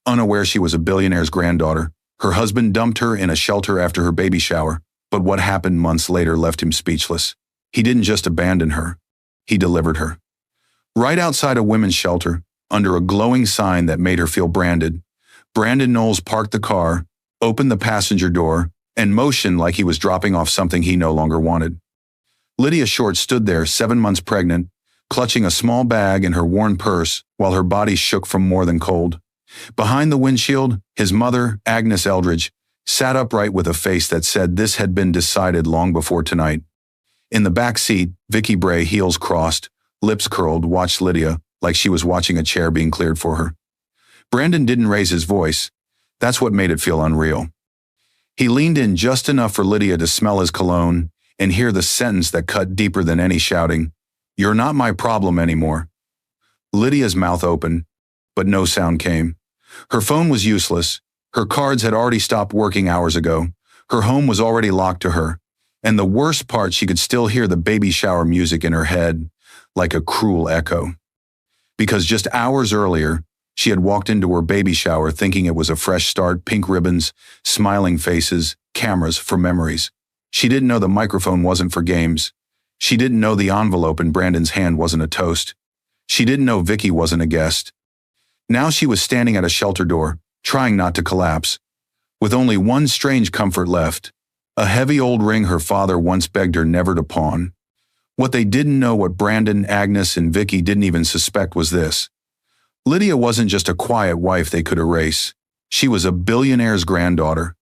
unaware she was a billionaire's granddaughter. Her husband dumped her in a shelter after her baby shower, but what happened months later left him speechless. He didn't just abandon her, he delivered her. Right outside a women's shelter, under a glowing sign that made her feel branded, Brandon Knowles parked the car, opened the passenger door, and motioned like he was dropping off something he no longer wanted. Lydia Short stood there, 7 months pregnant, clutching a small bag in her worn purse while her body shook from more than cold. Behind the windshield, his mother, Agnes Eldridge, sat upright with a face that said this had been decided long before tonight. In the back seat, Vicky Bray, heels crossed, lips curled, watched Lydia like she was watching a chair being cleared for her. Brandon didn't raise his voice. That's what made it feel unreal. He leaned in just enough for Lydia to smell his cologne and hear the sentence that cut deeper than any shouting. "You're not my problem anymore." Lydia's mouth opened, but no sound came. Her phone was useless. Her cards had already stopped working hours ago. Her home was already locked to her. And the worst part, she could still hear the baby shower music in her head, like a cruel echo. Because just hours earlier, she had walked into her baby shower thinking it was a fresh start, pink ribbons, smiling faces, cameras for memories. She didn't know the microphone wasn't for games. She didn't know the envelope in Brandon's hand wasn't a toast. She didn't know Vicky wasn't a guest. Now she was standing at a shelter door, trying not to collapse, with only one strange comfort left, a heavy old ring her father once begged her never to pawn. What they didn't know, what Brandon, Agnes, and Vicky didn't even suspect, was this. Lydia wasn't just a quiet wife they could erase. She was a billionaire's granddaughter.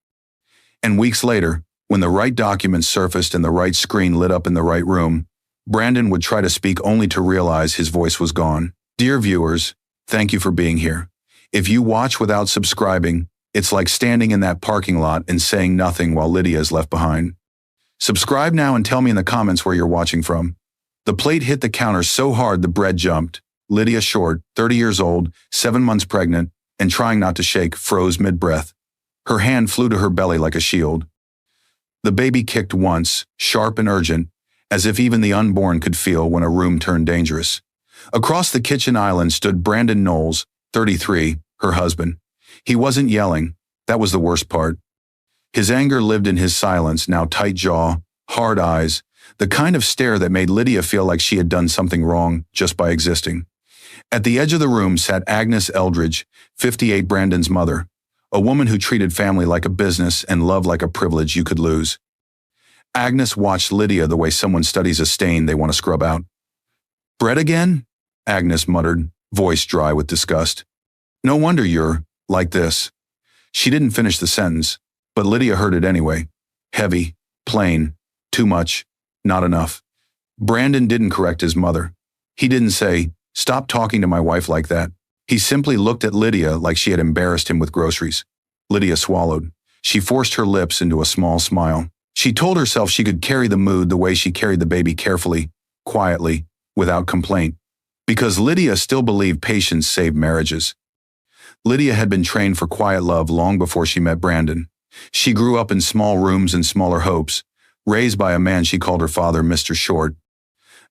And weeks later, when the right documents surfaced and the right screen lit up in the right room, Brandon would try to speak only to realize his voice was gone. Dear viewers, thank you for being here. If you watch without subscribing, it's like standing in that parking lot and saying nothing while Lydia is left behind. Subscribe now and tell me in the comments where you're watching from. The plate hit the counter so hard the bread jumped. Lydia Short, 30 years old, 7 months pregnant, and trying not to shake, froze mid-breath. Her hand flew to her belly like a shield. The baby kicked once, sharp and urgent, as if even the unborn could feel when a room turned dangerous. Across the kitchen island stood Brandon Knowles, 33, her husband. He wasn't yelling. That was the worst part. His anger lived in his silence, now tight jaw, hard eyes, the kind of stare that made Lydia feel like she had done something wrong just by existing. At the edge of the room sat Agnes Eldridge, 58, Brandon's mother, a woman who treated family like a business and love like a privilege you could lose. Agnes watched Lydia the way someone studies a stain they want to scrub out. "Bread again?" Agnes muttered, voice dry with disgust. "No wonder you're like this." She didn't finish the sentence, but Lydia heard it anyway. Heavy, plain, too much, not enough. Brandon didn't correct his mother. He didn't say, "Stop talking to my wife like that." He simply looked at Lydia like she had embarrassed him with groceries. Lydia swallowed. She forced her lips into a small smile. She told herself she could carry the mood the way she carried the baby, carefully, quietly, without complaint. Because Lydia still believed patience saved marriages. Lydia had been trained for quiet love long before she met Brandon. She grew up in small rooms and smaller hopes, raised by a man she called her father, Mr. Short.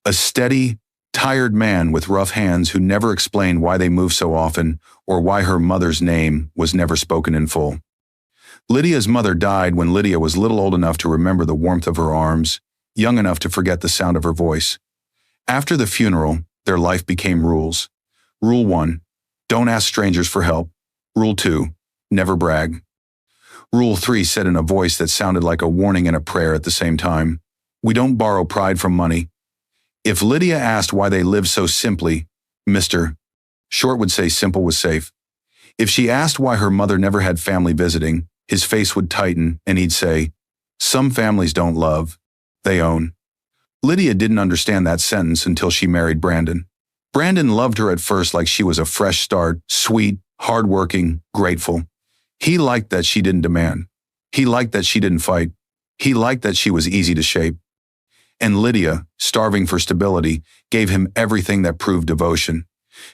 A steady, tired man with rough hands who never explained why they moved so often or why her mother's name was never spoken in full. Lydia's mother died when Lydia was little old enough to remember the warmth of her arms, young enough to forget the sound of her voice. After the funeral, their life became rules. Rule 1, don't ask strangers for help. Rule 2, never brag. Rule 3 said in a voice that sounded like a warning and a prayer at the same time, we don't borrow pride from money. If Lydia asked why they lived so simply, Mr. Short would say simple was safe. If she asked why her mother never had family visiting, his face would tighten and he'd say, some families don't love, they own. Lydia didn't understand that sentence until she married Brandon. Brandon loved her at first like she was a fresh start, sweet, hardworking, grateful. He liked that she didn't demand. He liked that she didn't fight. He liked that she was easy to shape. And Lydia, starving for stability, gave him everything that proved devotion.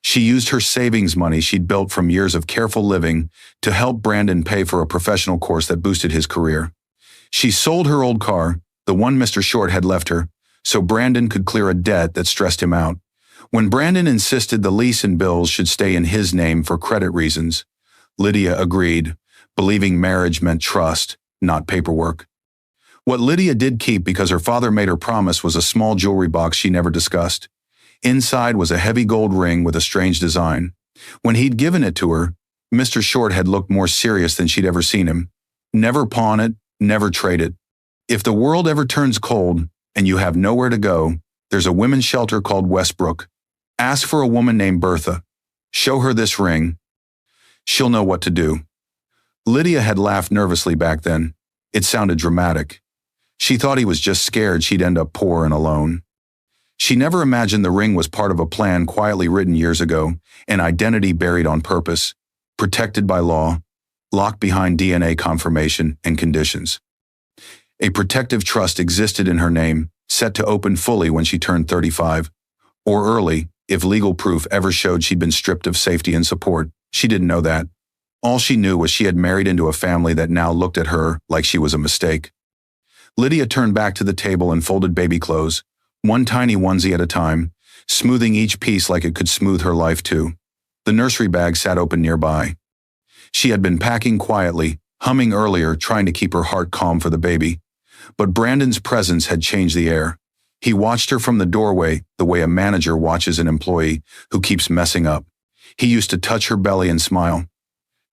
She used her savings money she'd built from years of careful living to help Brandon pay for a professional course that boosted his career. She sold her old car, the one Mr. Short had left her, so Brandon could clear a debt that stressed him out. When Brandon insisted the lease and bills should stay in his name for credit reasons, Lydia agreed, believing marriage meant trust, not paperwork. What Lydia did keep because her father made her promise was a small jewelry box she never discussed. Inside was a heavy gold ring with a strange design. When he'd given it to her, Mr. Short had looked more serious than she'd ever seen him. Never pawn it, never trade it. If the world ever turns cold and you have nowhere to go, there's a women's shelter called Westbrook. Ask for a woman named Bertha. Show her this ring. She'll know what to do. Lydia had laughed nervously back then. It sounded dramatic. She thought he was just scared she'd end up poor and alone. She never imagined the ring was part of a plan quietly written years ago, an identity buried on purpose, protected by law, locked behind DNA confirmation and conditions. A protective trust existed in her name, set to open fully when she turned 35, or early, if legal proof ever showed she'd been stripped of safety and support. She didn't know that. All she knew was she had married into a family that now looked at her like she was a mistake. Lydia turned back to the table and folded baby clothes, one tiny onesie at a time, smoothing each piece like it could smooth her life too. The nursery bag sat open nearby. She had been packing quietly, humming earlier, trying to keep her heart calm for the baby. But Brandon's presence had changed the air. He watched her from the doorway the way a manager watches an employee who keeps messing up. He used to touch her belly and smile.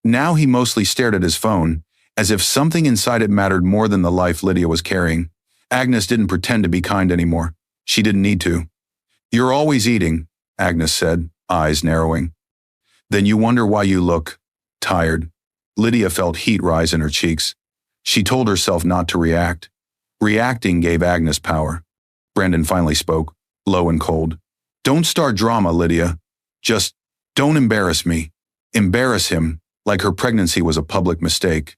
Now he mostly stared at his phone, as if something inside it mattered more than the life Lydia was carrying. Agnes didn't pretend to be kind anymore. She didn't need to. "You're always eating," Agnes said, eyes narrowing. "Then you wonder why you look tired." Lydia felt heat rise in her cheeks. She told herself not to react. Reacting gave Agnes power. Brandon finally spoke, low and cold. "Don't start drama, Lydia. Just don't embarrass me." Embarrass him, like her pregnancy was a public mistake.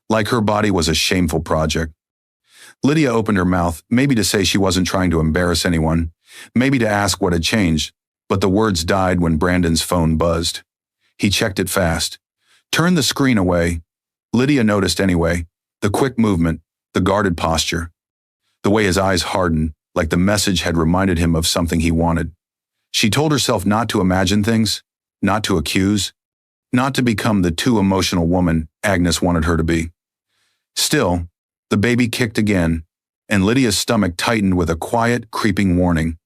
Like her body was a shameful project. Lydia opened her mouth, maybe to say she wasn't trying to embarrass anyone, maybe to ask what had changed, but the words died when Brandon's phone buzzed. He checked it fast. Turned the screen away. Lydia noticed anyway, the quick movement, the guarded posture, the way his eyes hardened, like the message had reminded him of something he wanted. She told herself not to imagine things, not to accuse, not to become the too emotional woman Agnes wanted her to be. Still, the baby kicked again, and Lydia's stomach tightened with a quiet, creeping warning.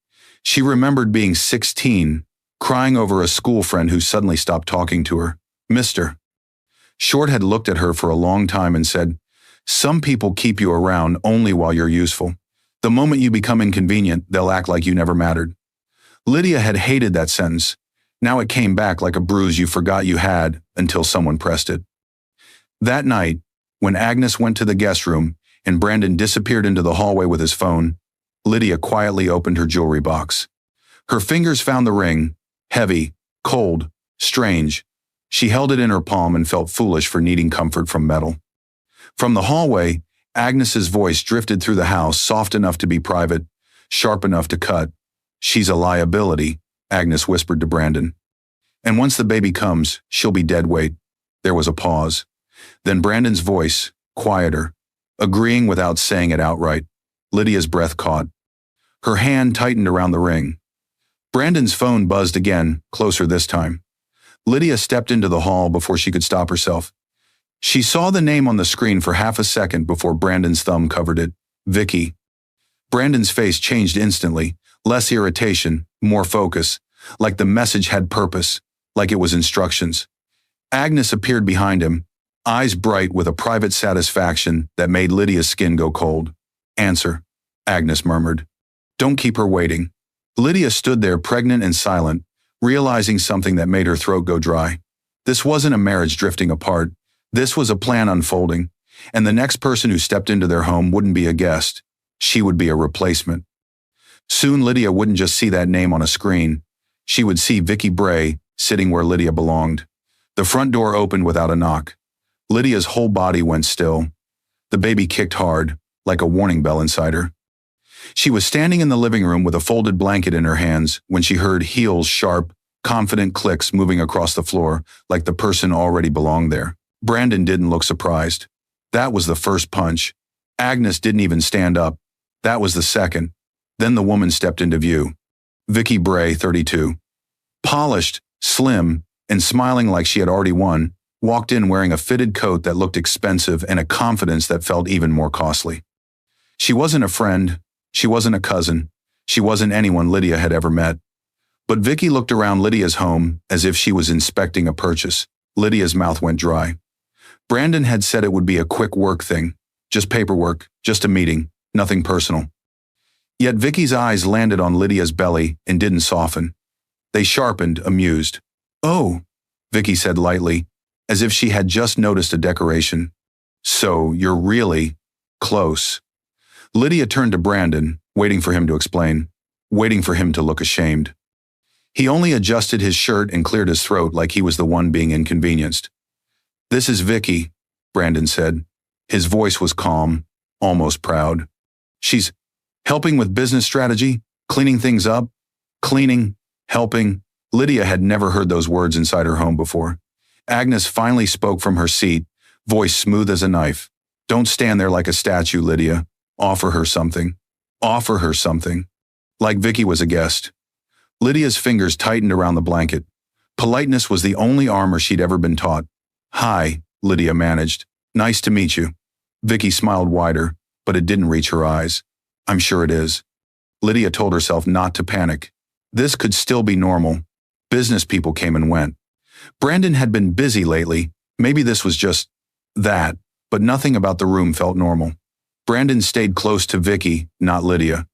She remembered being 16, crying over a school friend who suddenly stopped talking to her. "Mr. Short had looked at her for a long time and said, "Some people keep you around only while you're useful. The moment you become inconvenient, they'll act like you never mattered." Lydia had hated that sentence. Now it came back like a bruise you forgot you had until someone pressed it. That night, when Agnes went to the guest room and Brandon disappeared into the hallway with his phone, Lydia quietly opened her jewelry box. Her fingers found the ring, heavy, cold, strange. She held it in her palm and felt foolish for needing comfort from metal. From the hallway, Agnes's voice drifted through the house, soft enough to be private, sharp enough to cut. "She's a liability," Agnes whispered to Brandon. "And once the baby comes, she'll be dead weight." There was a pause. Then Brandon's voice, quieter, agreeing without saying it outright. Lydia's breath caught. Her hand tightened around the ring. Brandon's phone buzzed again, closer this time. Lydia stepped into the hall before she could stop herself. She saw the name on the screen for half a second before Brandon's thumb covered it. Vicky. Brandon's face changed instantly, less irritation, more focus, like the message had purpose, like it was instructions. Agnes appeared behind him, eyes bright with a private satisfaction that made Lydia's skin go cold. "Answer," Agnes murmured. "Don't keep her waiting." Lydia stood there pregnant and silent, realizing something that made her throat go dry. This wasn't a marriage drifting apart. This was a plan unfolding, and the next person who stepped into their home wouldn't be a guest. She would be a replacement. Soon Lydia wouldn't just see that name on a screen. She would see Vicky Bray sitting where Lydia belonged. The front door opened without a knock. Lydia's whole body went still. The baby kicked hard, like a warning bell inside her. She was standing in the living room with a folded blanket in her hands when she heard heels, sharp, confident clicks moving across the floor like the person already belonged there. Brandon didn't look surprised. That was the first punch. Agnes didn't even stand up. That was the second. Then the woman stepped into view. Vicky Bray, 32. Polished, slim, and smiling like she had already won, walked in wearing a fitted coat that looked expensive and a confidence that felt even more costly. She wasn't a friend, she wasn't a cousin, she wasn't anyone Lydia had ever met. But Vicky looked around Lydia's home as if she was inspecting a purchase. Lydia's mouth went dry. Brandon had said it would be a quick work thing, just paperwork, just a meeting, nothing personal. Yet Vicky's eyes landed on Lydia's belly and didn't soften. They sharpened, amused. "Oh," Vicky said lightly, as if she had just noticed a decoration. "So you're really close." Lydia turned to Brandon, waiting for him to explain, waiting for him to look ashamed. He only adjusted his shirt and cleared his throat like he was the one being inconvenienced. "This is Vicky," Brandon said. His voice was calm, almost proud. "She's helping with business strategy, cleaning things up, cleaning, helping." Lydia had never heard those words inside her home before. Agnes finally spoke from her seat, voice smooth as a knife. "Don't stand there like a statue, Lydia. Offer her something. Offer her something." Like Vicky was a guest. Lydia's fingers tightened around the blanket. Politeness was the only armor she'd ever been taught. "Hi," Lydia managed. "Nice to meet you." Vicky smiled wider, but it didn't reach her eyes. "I'm sure it is." Lydia told herself not to panic. This could still be normal. Business people came and went. Brandon had been busy lately. Maybe this was just that, but nothing about the room felt normal. Brandon stayed close to Vicky, not Lydia.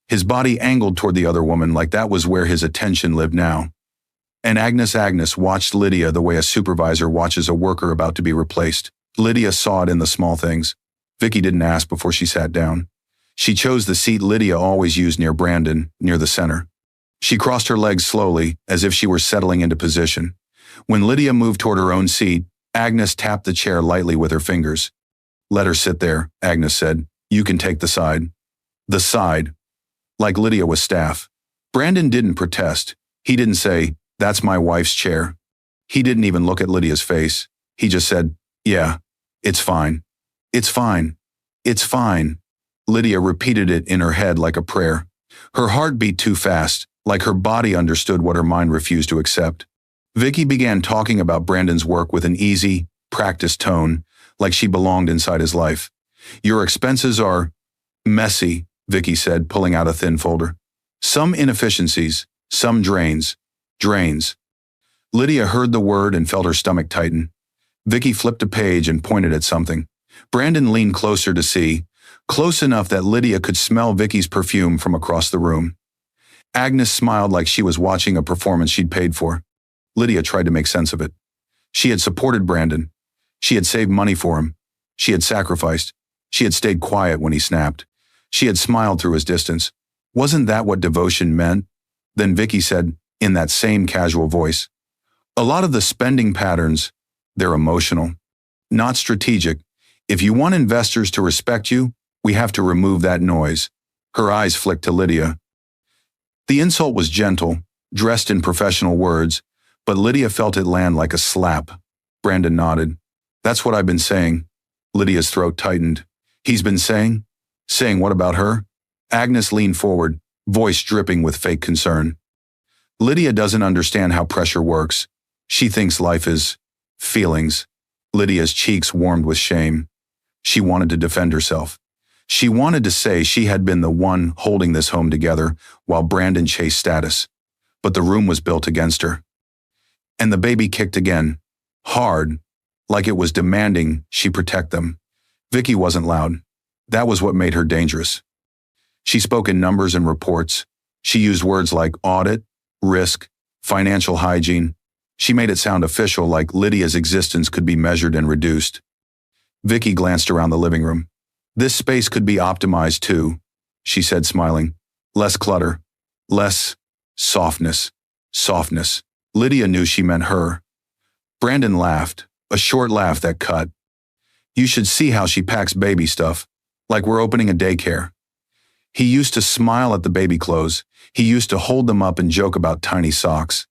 His body angled toward the other woman like that was where his attention lived now. And Agnes watched Lydia the way a supervisor watches a worker about to be replaced. Lydia saw it in the small things. Vicky didn't ask before she sat down. She chose the seat Lydia always used near Brandon, near the center. She crossed her legs slowly, as if she were settling into position. When Lydia moved toward her own seat, Agnes tapped the chair lightly with her fingers. "Let her sit there," Agnes said. "You can take the side." The side. Like Lydia was staff. Brandon didn't protest. He didn't say, "That's my wife's chair." He didn't even look at Lydia's face. He just said, "Yeah, it's fine. It's fine. It's fine." Lydia repeated it in her head like a prayer. Her heart beat too fast, like her body understood what her mind refused to accept. Vicky began talking about Brandon's work with an easy, practiced tone, like she belonged inside his life. "Your expenses are messy," Vicky said, pulling out a thin folder. "Some inefficiencies, some drains. Drains." Lydia heard the word and felt her stomach tighten. Vicky flipped a page and pointed at something. Brandon leaned closer to see, close enough that Lydia could smell Vicky's perfume from across the room. Agnes smiled like she was watching a performance she'd paid for. Lydia tried to make sense of it. She had supported Brandon. She had saved money for him. She had sacrificed. She had stayed quiet when he snapped. She had smiled through his distance. Wasn't that what devotion meant? Then Vicky said, in that same casual voice, "A lot of the spending patterns, they're emotional, not strategic. If you want investors to respect you, we have to remove that noise." Her eyes flicked to Lydia. The insult was gentle, dressed in professional words, but Lydia felt it land like a slap. Brandon nodded. "That's what I've been saying." Lydia's throat tightened. "He's been saying? Saying what about her?" Agnes leaned forward, voice dripping with fake concern. "Lydia doesn't understand how pressure works. She thinks life is feelings." Lydia's cheeks warmed with shame. She wanted to defend herself. She wanted to say she had been the one holding this home together while Brandon chased status. But the room was built against her. And the baby kicked again, hard, like it was demanding she protect them. Vicky wasn't loud. That was what made her dangerous. She spoke in numbers and reports. She used words like audit, risk, financial hygiene. She made it sound official, like Lydia's existence could be measured and reduced. Vicky glanced around the living room. "This space could be optimized too," she said, smiling. "Less clutter, less softness, softness." Lydia knew she meant her. Brandon laughed, a short laugh that cut. "You should see how she packs baby stuff, like we're opening a daycare." He used to smile at the baby clothes. He used to hold them up and joke about tiny socks.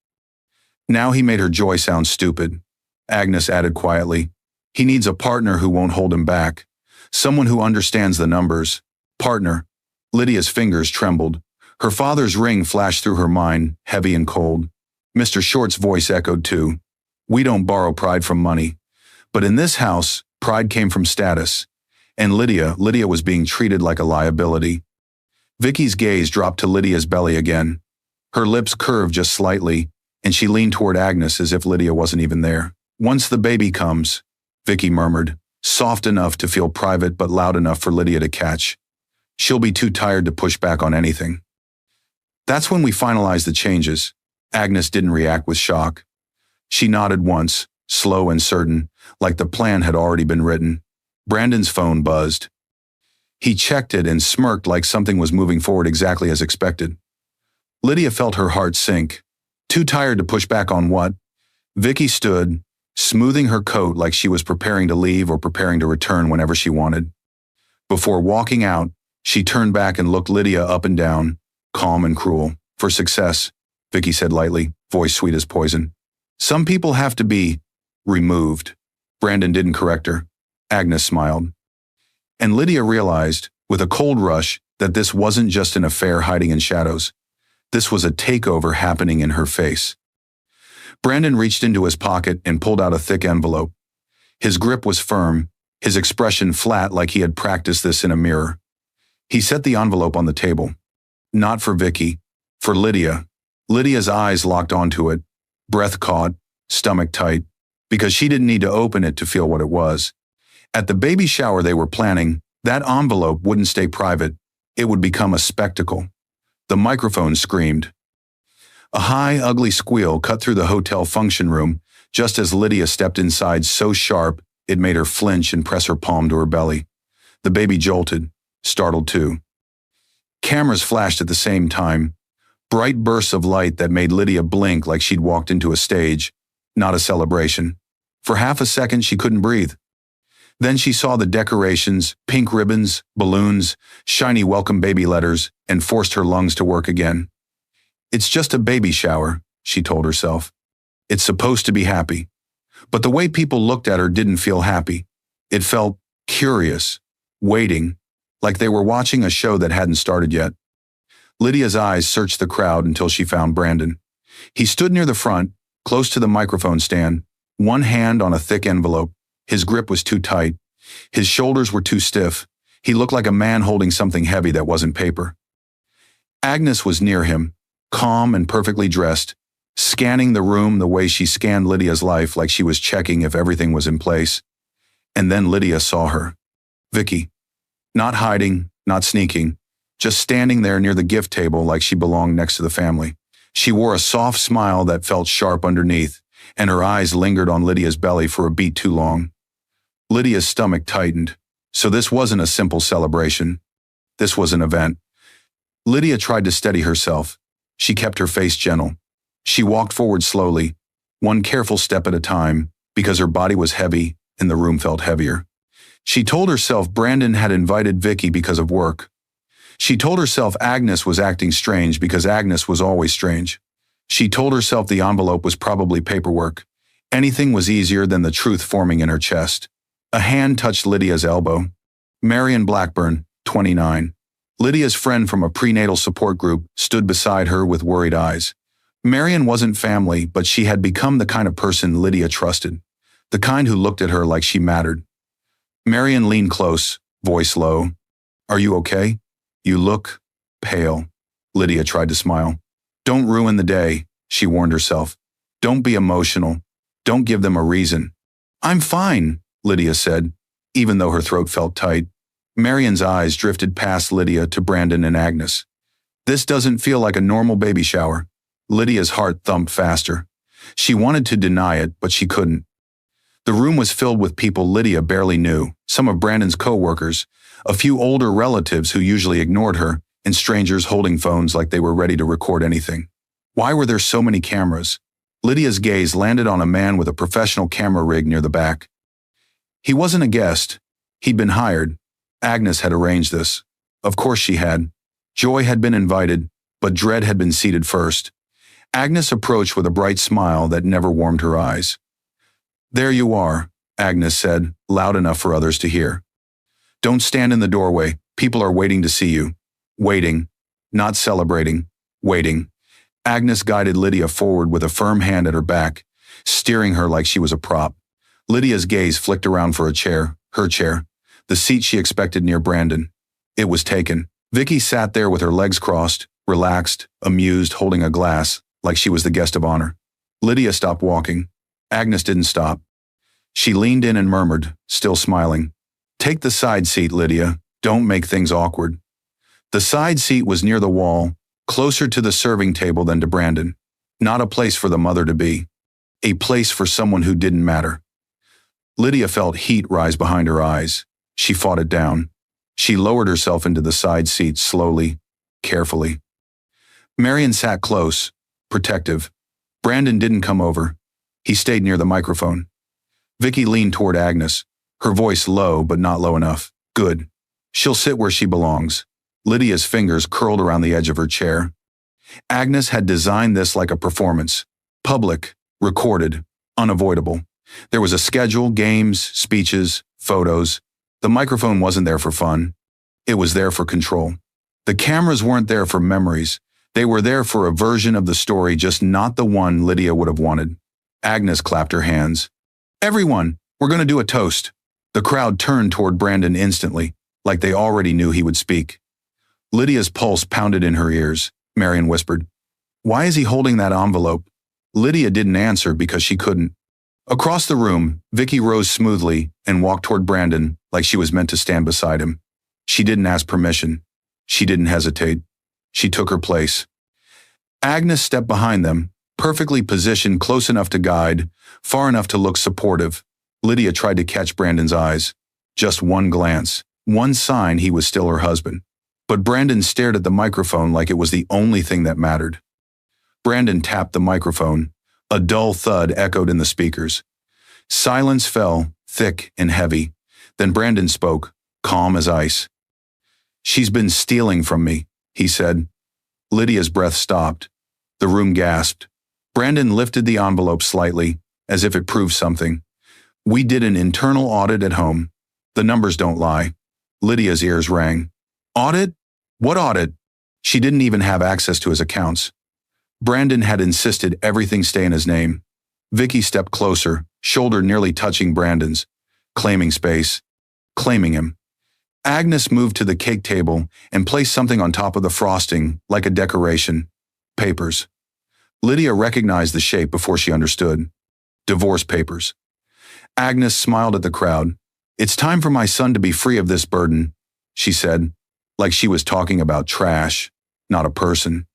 Now he made her joy sound stupid. Agnes added quietly, "He needs a partner who won't hold him back. Someone who understands the numbers." Partner. Lydia's fingers trembled. Her father's ring flashed through her mind, heavy and cold. Mr. Short's voice echoed too. "We don't borrow pride from money. But in this house, pride came from status. And Lydia was being treated like a liability. Vicky's gaze dropped to Lydia's belly again. Her lips curved just slightly, and she leaned toward Agnes as if Lydia wasn't even there. "Once the baby comes," Vicky murmured, soft enough to feel private but loud enough for Lydia to catch. "She'll be too tired to push back on anything." "That's when we finalize the changes." Agnes didn't react with shock. She nodded once, slow and certain, like the plan had already been written. Brandon's phone buzzed. He checked it and smirked like something was moving forward exactly as expected. Lydia felt her heart sink. Too tired to push back on what? Vicky stood, smoothing her coat like she was preparing to leave or preparing to return whenever she wanted. Before walking out, she turned back and looked Lydia up and down, calm and cruel. "For success," Vicky said lightly, voice sweet as poison. "Some people have to be removed." Brandon didn't correct her. Agnes smiled. And Lydia realized, with a cold rush, that this wasn't just an affair hiding in shadows. This was a takeover happening in her face. Brandon reached into his pocket and pulled out a thick envelope. His grip was firm, his expression flat like he had practiced this in a mirror. He set the envelope on the table. Not for Vicky, for Lydia. Lydia's eyes locked onto it, breath caught, stomach tight, because she didn't need to open it to feel what it was. At the baby shower they were planning, that envelope wouldn't stay private. It would become a spectacle. The microphone screamed. A high, ugly squeal cut through the hotel function room just as Lydia stepped inside, so sharp it made her flinch and press her palm to her belly. The baby jolted, startled too. Cameras flashed at the same time, bright bursts of light that made Lydia blink like she'd walked into a stage, not a celebration. For half a second she couldn't breathe. Then she saw the decorations, pink ribbons, balloons, shiny welcome baby letters, and forced her lungs to work again. "It's just a baby shower," she told herself. "It's supposed to be happy." But the way people looked at her didn't feel happy. It felt curious, waiting, like they were watching a show that hadn't started yet. Lydia's eyes searched the crowd until she found Brandon. He stood near the front, close to the microphone stand, one hand on a thick envelope. His grip was too tight. His shoulders were too stiff. He looked like a man holding something heavy that wasn't paper. Agnes was near him, calm and perfectly dressed, scanning the room the way she scanned Lydia's life, like she was checking if everything was in place. And then Lydia saw her. Vicky. Not hiding, not sneaking, just standing there near the gift table like she belonged next to the family. She wore a soft smile that felt sharp underneath, and her eyes lingered on Lydia's belly for a beat too long. Lydia's stomach tightened. So this wasn't a simple celebration. This was an event. Lydia tried to steady herself. She kept her face gentle. She walked forward slowly, one careful step at a time, because her body was heavy and the room felt heavier. She told herself Brandon had invited Vicky because of work. She told herself Agnes was acting strange because Agnes was always strange. She told herself the envelope was probably paperwork. Anything was easier than the truth forming in her chest. A hand touched Lydia's elbow. Marion Blackburn, 29. Lydia's friend from a prenatal support group stood beside her with worried eyes. Marion wasn't family, but she had become the kind of person Lydia trusted, the kind who looked at her like she mattered. Marion leaned close, voice low. "Are you okay? You look pale." Lydia tried to smile. "Don't ruin the day," she warned herself. "Don't be emotional. Don't give them a reason." "I'm fine," Lydia said, even though her throat felt tight. Marion's eyes drifted past Lydia to Brandon and Agnes. "This doesn't feel like a normal baby shower." Lydia's heart thumped faster. She wanted to deny it, but she couldn't. The room was filled with people Lydia barely knew, some of Brandon's co-workers, a few older relatives who usually ignored her, and strangers holding phones like they were ready to record anything. Why were there so many cameras? Lydia's gaze landed on a man with a professional camera rig near the back. He wasn't a guest. He'd been hired. Agnes had arranged this. Of course she had. Joy had been invited, but dread had been seated first. Agnes approached with a bright smile that never warmed her eyes. "There you are," Agnes said, loud enough for others to hear. "Don't stand in the doorway. People are waiting to see you." Waiting. Not celebrating. Waiting. Agnes guided Lydia forward with a firm hand at her back, steering her like she was a prop. Lydia's gaze flicked around for a chair, her chair, the seat she expected near Brandon. It was taken. Vicky sat there with her legs crossed, relaxed, amused, holding a glass, like she was the guest of honor. Lydia stopped walking. Agnes didn't stop. She leaned in and murmured, still smiling, "Take the side seat, Lydia. Don't make things awkward." The side seat was near the wall, closer to the serving table than to Brandon. Not a place for the mother to be. A place for someone who didn't matter. Lydia felt heat rise behind her eyes. She fought it down. She lowered herself into the side seat slowly, carefully. Marion sat close, protective. Brandon didn't come over. He stayed near the microphone. Vicky leaned toward Agnes, her voice low but not low enough. "Good. She'll sit where she belongs." Lydia's fingers curled around the edge of her chair. Agnes had designed this like a performance. Public, recorded, unavoidable. There was a schedule, games, speeches, photos. The microphone wasn't there for fun. It was there for control. The cameras weren't there for memories. They were there for a version of the story, just not the one Lydia would have wanted. Agnes clapped her hands. "Everyone, we're going to do a toast." The crowd turned toward Brandon instantly, like they already knew he would speak. Lydia's pulse pounded in her ears. Marion whispered, "Why is he holding that envelope?" Lydia didn't answer because she couldn't. Across the room, Vicky rose smoothly and walked toward Brandon like she was meant to stand beside him. She didn't ask permission. She didn't hesitate. She took her place. Agnes stepped behind them, perfectly positioned, close enough to guide, far enough to look supportive. Lydia tried to catch Brandon's eyes. Just one glance, one sign he was still her husband. But Brandon stared at the microphone like it was the only thing that mattered. Brandon tapped the microphone. A dull thud echoed in the speakers. Silence fell, thick and heavy. Then Brandon spoke, calm as ice. "She's been stealing from me," he said. Lydia's breath stopped. The room gasped. Brandon lifted the envelope slightly, as if it proved something. "We did an internal audit at home. The numbers don't lie." Lydia's ears rang. "Audit? What audit?" She didn't even have access to his accounts. Brandon had insisted everything stay in his name. Vicky stepped closer, shoulder nearly touching Brandon's, claiming space, claiming him. Agnes moved to the cake table and placed something on top of the frosting, like a decoration. Papers. Lydia recognized the shape before she understood. Divorce papers. Agnes smiled at the crowd. "It's time for my son to be free of this burden," she said, like she was talking about trash, not a person.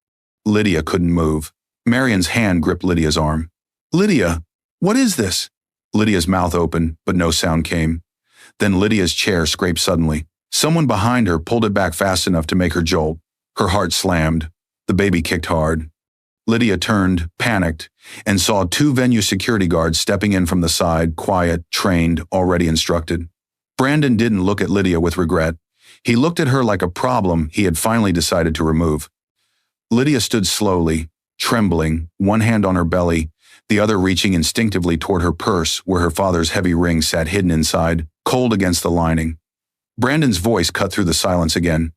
Lydia couldn't move. Marion's hand gripped Lydia's arm. "Lydia, what is this?" Lydia's mouth opened, but no sound came. Then Lydia's chair scraped suddenly. Someone behind her pulled it back fast enough to make her jolt. Her heart slammed. The baby kicked hard. Lydia turned, panicked, and saw two venue security guards stepping in from the side, quiet, trained, already instructed. Brandon didn't look at Lydia with regret. He looked at her like a problem he had finally decided to remove. Lydia stood slowly, trembling, one hand on her belly, the other reaching instinctively toward her purse where her father's heavy ring sat hidden inside, cold against the lining. Brandon's voice cut through the silence again.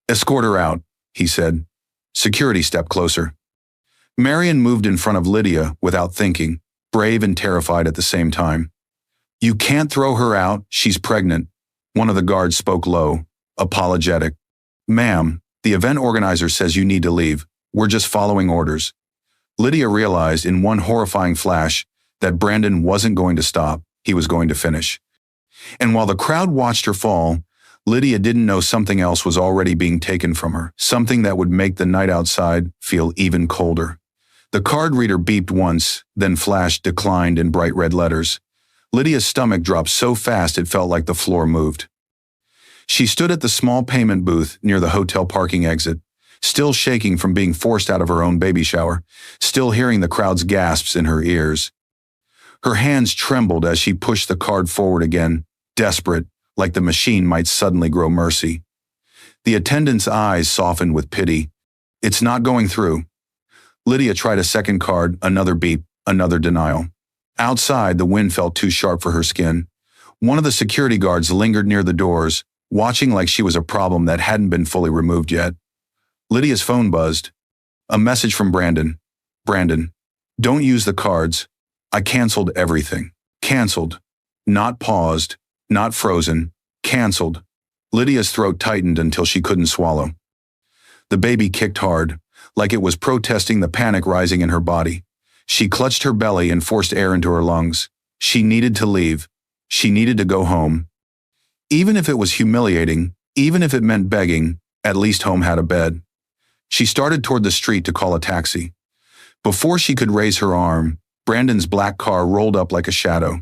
"Escort her out," he said. Security stepped closer. Marion moved in front of Lydia without thinking, brave and terrified at the same time. "You can't throw her out, she's pregnant." One of the guards spoke low, apologetic. "Ma'am, the event organizer says you need to leave. We're just following orders." Lydia realized in one horrifying flash that Brandon wasn't going to stop, he was going to finish. And while the crowd watched her fall, Lydia didn't know something else was already being taken from her, something that would make the night outside feel even colder. The card reader beeped once, then flashed declined in bright red letters. Lydia's stomach dropped so fast it felt like the floor moved. She stood at the small payment booth near the hotel parking exit, still shaking from being forced out of her own baby shower, still hearing the crowd's gasps in her ears. Her hands trembled as she pushed the card forward again, desperate, like the machine might suddenly grow mercy. The attendant's eyes softened with pity. "It's not going through." Lydia tried a second card, another beep, another denial. Outside, the wind felt too sharp for her skin. One of the security guards lingered near the doors, watching like she was a problem that hadn't been fully removed yet. Lydia's phone buzzed. A message from Brandon. "Brandon, don't use the cards. I canceled everything. Canceled. Not paused, not frozen, canceled. Lydia's throat tightened until she couldn't swallow. The baby kicked hard, like it was protesting the panic rising in her body. She clutched her belly and forced air into her lungs. She needed to leave. She needed to go home. Even if it was humiliating, even if it meant begging, at least home had a bed. She started toward the street to call a taxi. Before she could raise her arm, Brandon's black car rolled up like a shadow.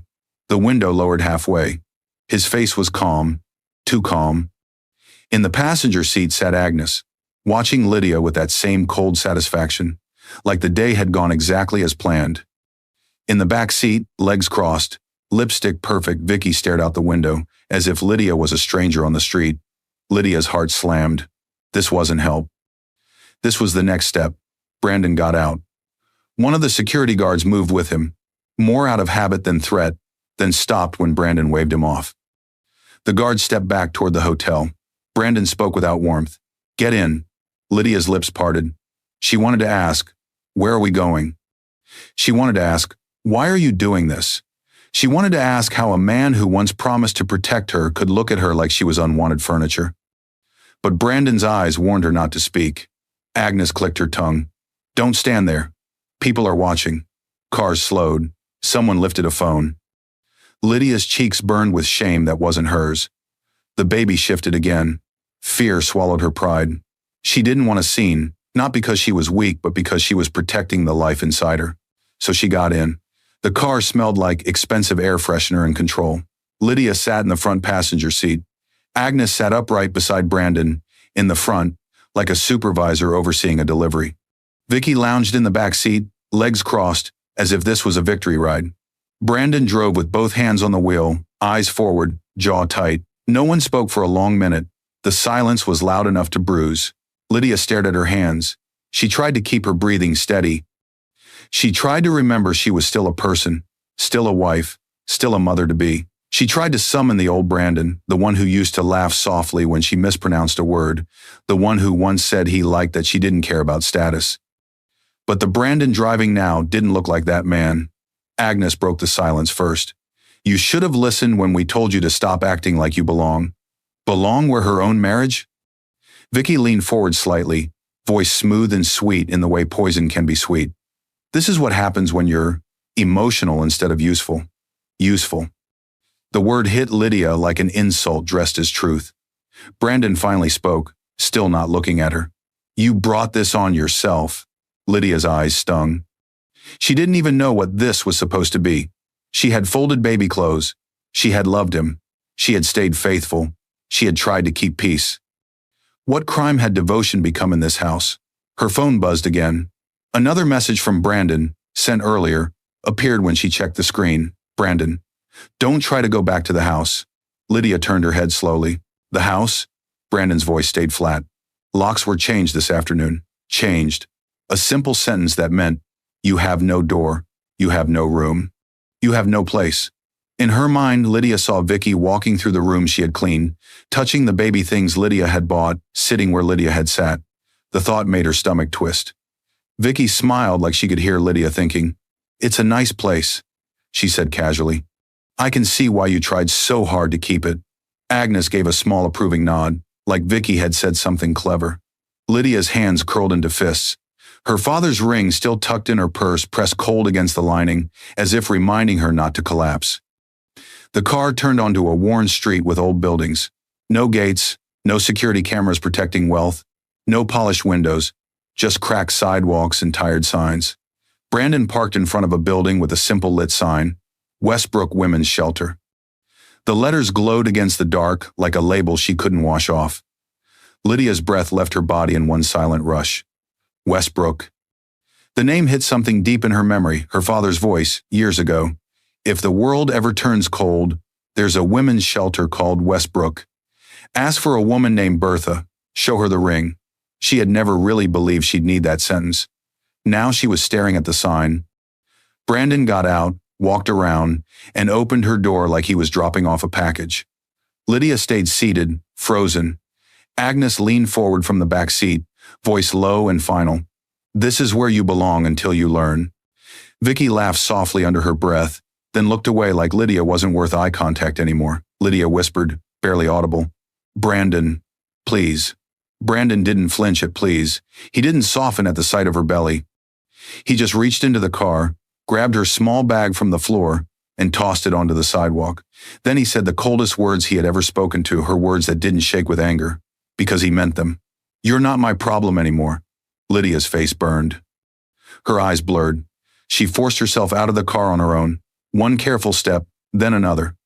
The window lowered halfway. His face was calm, too calm. In the passenger seat sat Agnes, watching Lydia with that same cold satisfaction, like the day had gone exactly as planned. In the back seat, legs crossed, lipstick perfect, Vicky stared out the window, as if Lydia was a stranger on the street. Lydia's heart slammed. This wasn't help. This was the next step. Brandon got out. One of the security guards moved with him, more out of habit than threat, then stopped when Brandon waved him off. The guard stepped back toward the hotel. Brandon spoke without warmth. "Get in." Lydia's lips parted. She wanted to ask, "Where are we going?" She wanted to ask, "Why are you doing this?" She wanted to ask how a man who once promised to protect her could look at her like she was unwanted furniture. But Brandon's eyes warned her not to speak. Agnes clicked her tongue. "Don't stand there. People are watching." Cars slowed. Someone lifted a phone. Lydia's cheeks burned with shame that wasn't hers. The baby shifted again. Fear swallowed her pride. She didn't want a scene, not because she was weak, but because she was protecting the life inside her. So she got in. The car smelled like expensive air freshener and control. Lydia sat in the front passenger seat. Agnes sat upright beside Brandon, in the front, like a supervisor overseeing a delivery. Vicky lounged in the back seat, legs crossed, as if this was a victory ride. Brandon drove with both hands on the wheel, eyes forward, jaw tight. No one spoke for a long minute. The silence was loud enough to bruise. Lydia stared at her hands. She tried to keep her breathing steady. She tried to remember she was still a person, still a wife, still a mother-to-be. She tried to summon the old Brandon, the one who used to laugh softly when she mispronounced a word, the one who once said he liked that she didn't care about status. But the Brandon driving now didn't look like that man. Agnes broke the silence first. "You should have listened when we told you to stop acting like you belong." Belong where her own marriage? Vicky leaned forward slightly, voice smooth and sweet in the way poison can be sweet. "This is what happens when you're emotional instead of useful." Useful. The word hit Lydia like an insult dressed as truth. Brandon finally spoke, still not looking at her. "You brought this on yourself." Lydia's eyes stung. She didn't even know what this was supposed to be. She had folded baby clothes. She had loved him. She had stayed faithful. She had tried to keep peace. What crime had devotion become in this house? Her phone buzzed again. Another message from Brandon, sent earlier, appeared when she checked the screen. "Brandon, don't try to go back to the house." Lydia turned her head slowly. "The house?" Brandon's voice stayed flat. "Locks were changed this afternoon." Changed. A simple sentence that meant, you have no door, you have no room, you have no place. In her mind, Lydia saw Vicky walking through the room she had cleaned, touching the baby things Lydia had bought, sitting where Lydia had sat. The thought made her stomach twist. Vicky smiled like she could hear Lydia thinking, "It's a nice place," she said casually. "I can see why you tried so hard to keep it." Agnes gave a small approving nod, like Vicky had said something clever. Lydia's hands curled into fists. Her father's ring, still tucked in her purse, pressed cold against the lining, as if reminding her not to collapse. The car turned onto a worn street with old buildings. No gates, no security cameras protecting wealth, no polished windows, just cracked sidewalks and tired signs. Brandon parked in front of a building with a simple lit sign, Westbrook Women's Shelter. The letters glowed against the dark like a label she couldn't wash off. Lydia's breath left her body in one silent rush. Westbrook. The name hit something deep in her memory, her father's voice, years ago. "If the world ever turns cold, there's a women's shelter called Westbrook. Ask for a woman named Bertha. Show her the ring." She had never really believed she'd need that sentence. Now she was staring at the sign. Brandon got out, walked around, and opened her door like he was dropping off a package. Lydia stayed seated, frozen. Agnes leaned forward from the back seat, voice low and final. "This is where you belong until you learn." Vicky laughed softly under her breath. then looked away like Lydia wasn't worth eye contact anymore. Lydia whispered, barely audible, "Brandon, please." Brandon didn't flinch at please. He didn't soften at the sight of her belly. He just reached into the car, grabbed her small bag from the floor, and tossed it onto the sidewalk. Then he said the coldest words he had ever spoken to her, words that didn't shake with anger, because he meant them. "You're not my problem anymore." Lydia's face burned. Her eyes blurred. She forced herself out of the car on her own, one careful step, then another.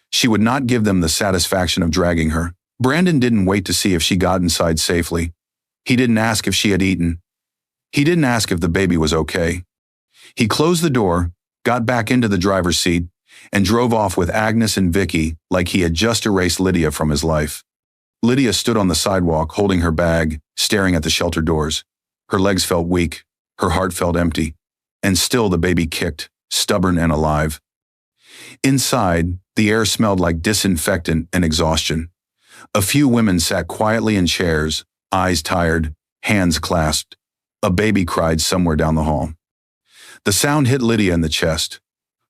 She would not give them the satisfaction of dragging her. Brandon didn't wait to see if she got inside safely. He didn't ask if she had eaten. He didn't ask if the baby was okay. He closed the door, got back into the driver's seat, and drove off with Agnes and Vicky like he had just erased Lydia from his life. Lydia stood on the sidewalk holding her bag, staring at the shelter doors. Her legs felt weak, her heart felt empty, and still the baby kicked, stubborn and alive. Inside, the air smelled like disinfectant and exhaustion. A few women sat quietly in chairs, eyes tired, hands clasped. A baby cried somewhere down the hall. The sound hit Lydia in the chest.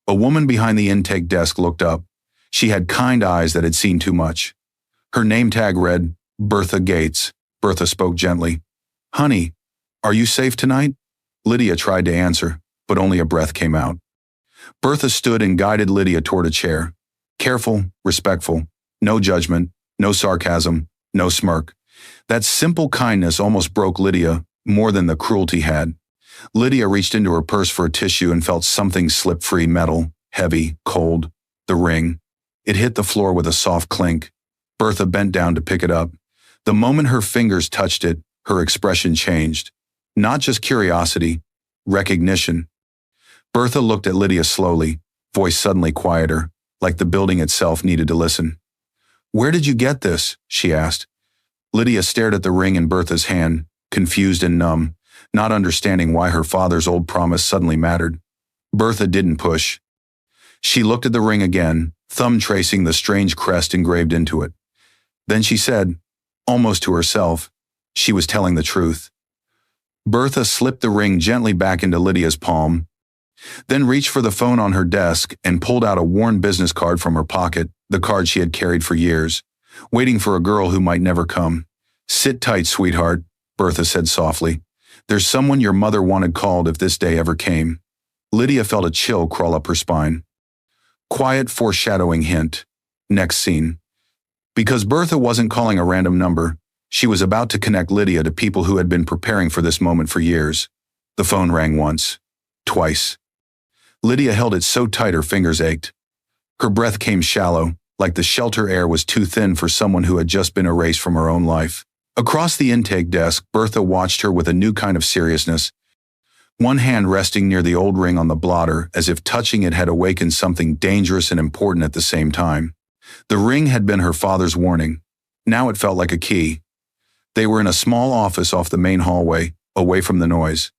A woman behind the intake desk looked up. She had kind eyes that had seen too much. Her name tag read, Bertha Gates. Bertha spoke gently. "Honey, are you safe tonight?" Lydia tried to answer, but only a breath came out. Bertha stood and guided Lydia toward a chair. Careful, respectful, no judgment, no sarcasm, no smirk. That simple kindness almost broke Lydia more than the cruelty had. Lydia reached into her purse for a tissue and felt something slip free, metal, heavy, cold. The ring. It hit the floor with a soft clink. Bertha bent down to pick it up. The moment her fingers touched it, her expression changed. Not just curiosity, recognition. Bertha looked at Lydia slowly, voice suddenly quieter, like the building itself needed to listen. "Where did you get this?" she asked. Lydia stared at the ring in Bertha's hand, confused and numb, not understanding why her father's old promise suddenly mattered. Bertha didn't push. She looked at the ring again, thumb tracing the strange crest engraved into it. Then she said, almost to herself, she was telling the truth. Bertha slipped the ring gently back into Lydia's palm, then reached for the phone on her desk and pulled out a worn business card from her pocket, the card she had carried for years, waiting for a girl who might never come. "Sit tight, sweetheart," Bertha said softly. "There's someone your mother wanted called if this day ever came." Lydia felt a chill crawl up her spine. Quiet foreshadowing hint. Next scene. Because Bertha wasn't calling a random number, she was about to connect Lydia to people who had been preparing for this moment for years. The phone rang once. Twice. Lydia held it so tight her fingers ached. Her breath came shallow, like the shelter air was too thin for someone who had just been erased from her own life. Across the intake desk, Bertha watched her with a new kind of seriousness, one hand resting near the old ring on the blotter as if touching it had awakened something dangerous and important at the same time. The ring had been her father's warning. Now it felt like a key. They were in a small office off the main hallway, away from the noise.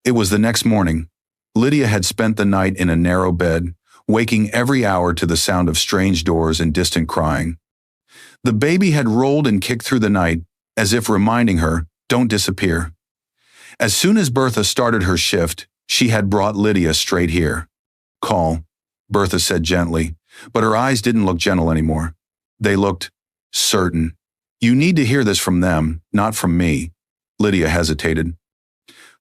It was the next morning. Lydia had spent the night in a narrow bed, waking every hour to the sound of strange doors and distant crying. The baby had rolled and kicked through the night, as if reminding her, don't disappear. As soon as Bertha started her shift, she had brought Lydia straight here. "Call," Bertha said gently, but her eyes didn't look gentle anymore. They looked certain. "You need to hear this from them, not from me." Lydia hesitated.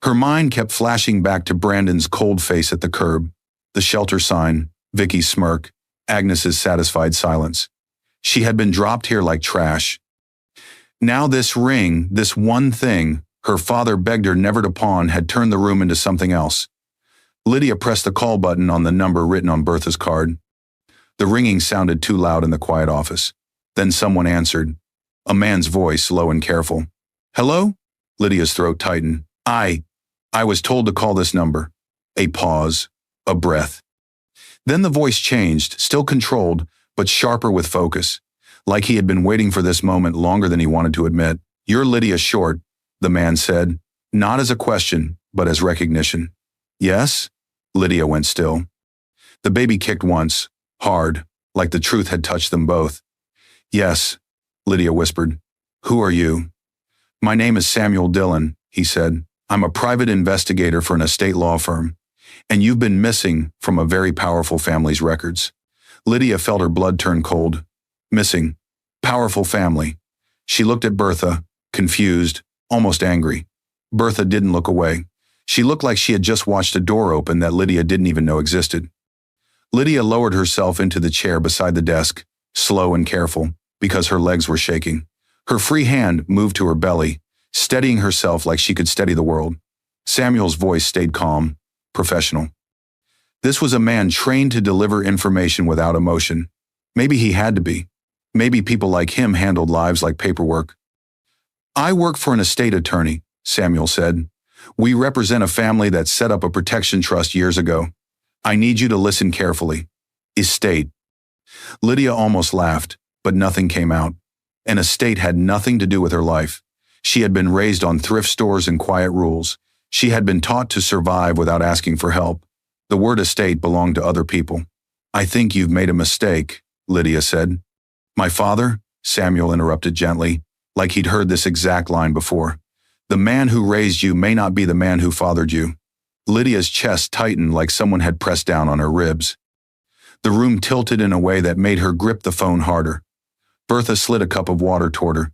Her mind kept flashing back to Brandon's cold face at the curb, the shelter sign, Vicky's smirk, Agnes's satisfied silence. She had been dropped here like trash. Now this ring, this one thing, her father begged her never to pawn, had turned the room into something else. Lydia pressed the call button on the number written on Bertha's card. The ringing sounded too loud in the quiet office. Then someone answered, a man's voice, low and careful. "Hello?" Lydia's throat tightened. I was told to call this number." A pause, a breath. Then the voice changed, still controlled, but sharper with focus, like he had been waiting for this moment longer than he wanted to admit. "You're Lydia Short," the man said, not as a question, but as recognition. "Yes?" Lydia went still. The baby kicked once, hard, like the truth had touched them both. "Yes," Lydia whispered. "Who are you?" "My name is Samuel Dillon," he said. "I'm a private investigator for an estate law firm. And you've been missing from a very powerful family's records. Lydia felt her blood turn cold. Missing. Powerful family. She looked at Bertha, confused, almost angry. Bertha didn't look away. She looked like she had just watched a door open that Lydia didn't even know existed. Lydia lowered herself into the chair beside the desk, slow and careful, because her legs were shaking. Her free hand moved to her belly, steadying herself like she could steady the world. Samuel's voice stayed calm, professional. This was a man trained to deliver information without emotion. Maybe he had to be. Maybe people like him handled lives like paperwork. I work for an estate attorney, Samuel said. We represent a family that set up a protection trust years ago. I need you to listen carefully. Estate. Lydia almost laughed, but nothing came out. An estate had nothing to do with her life. She had been raised on thrift stores and quiet rules. She had been taught to survive without asking for help. The word estate belonged to other people. I think you've made a mistake, Lydia said. My father? Samuel interrupted gently, like he'd heard this exact line before. The man who raised you may not be the man who fathered you. Lydia's chest tightened like someone had pressed down on her ribs. The room tilted in a way that made her grip the phone harder. Bertha slid a cup of water toward her.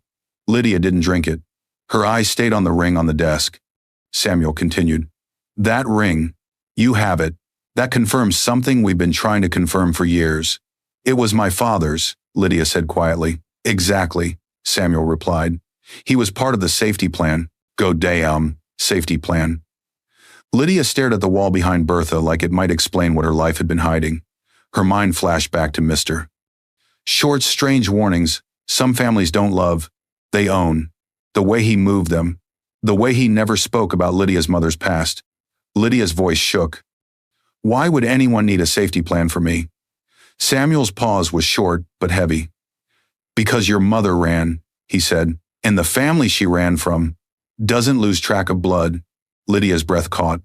Lydia didn't drink it. Her eyes stayed on the ring on the desk. Samuel continued. That ring, you have it. That confirms something we've been trying to confirm for years. It was my father's, Lydia said quietly. Exactly, Samuel replied. He was part of the safety plan. Go damn, safety plan. Lydia stared at the wall behind Bertha like it might explain what her life had been hiding. Her mind flashed back to Mr. Short's strange warnings. Some families don't love, they own. The way he moved them. The way he never spoke about Lydia's mother's past. Lydia's voice shook. Why would anyone need a safety plan for me? Samuel's pause was short but heavy. Because your mother ran, he said, and the family she ran from doesn't lose track of blood. Lydia's breath caught.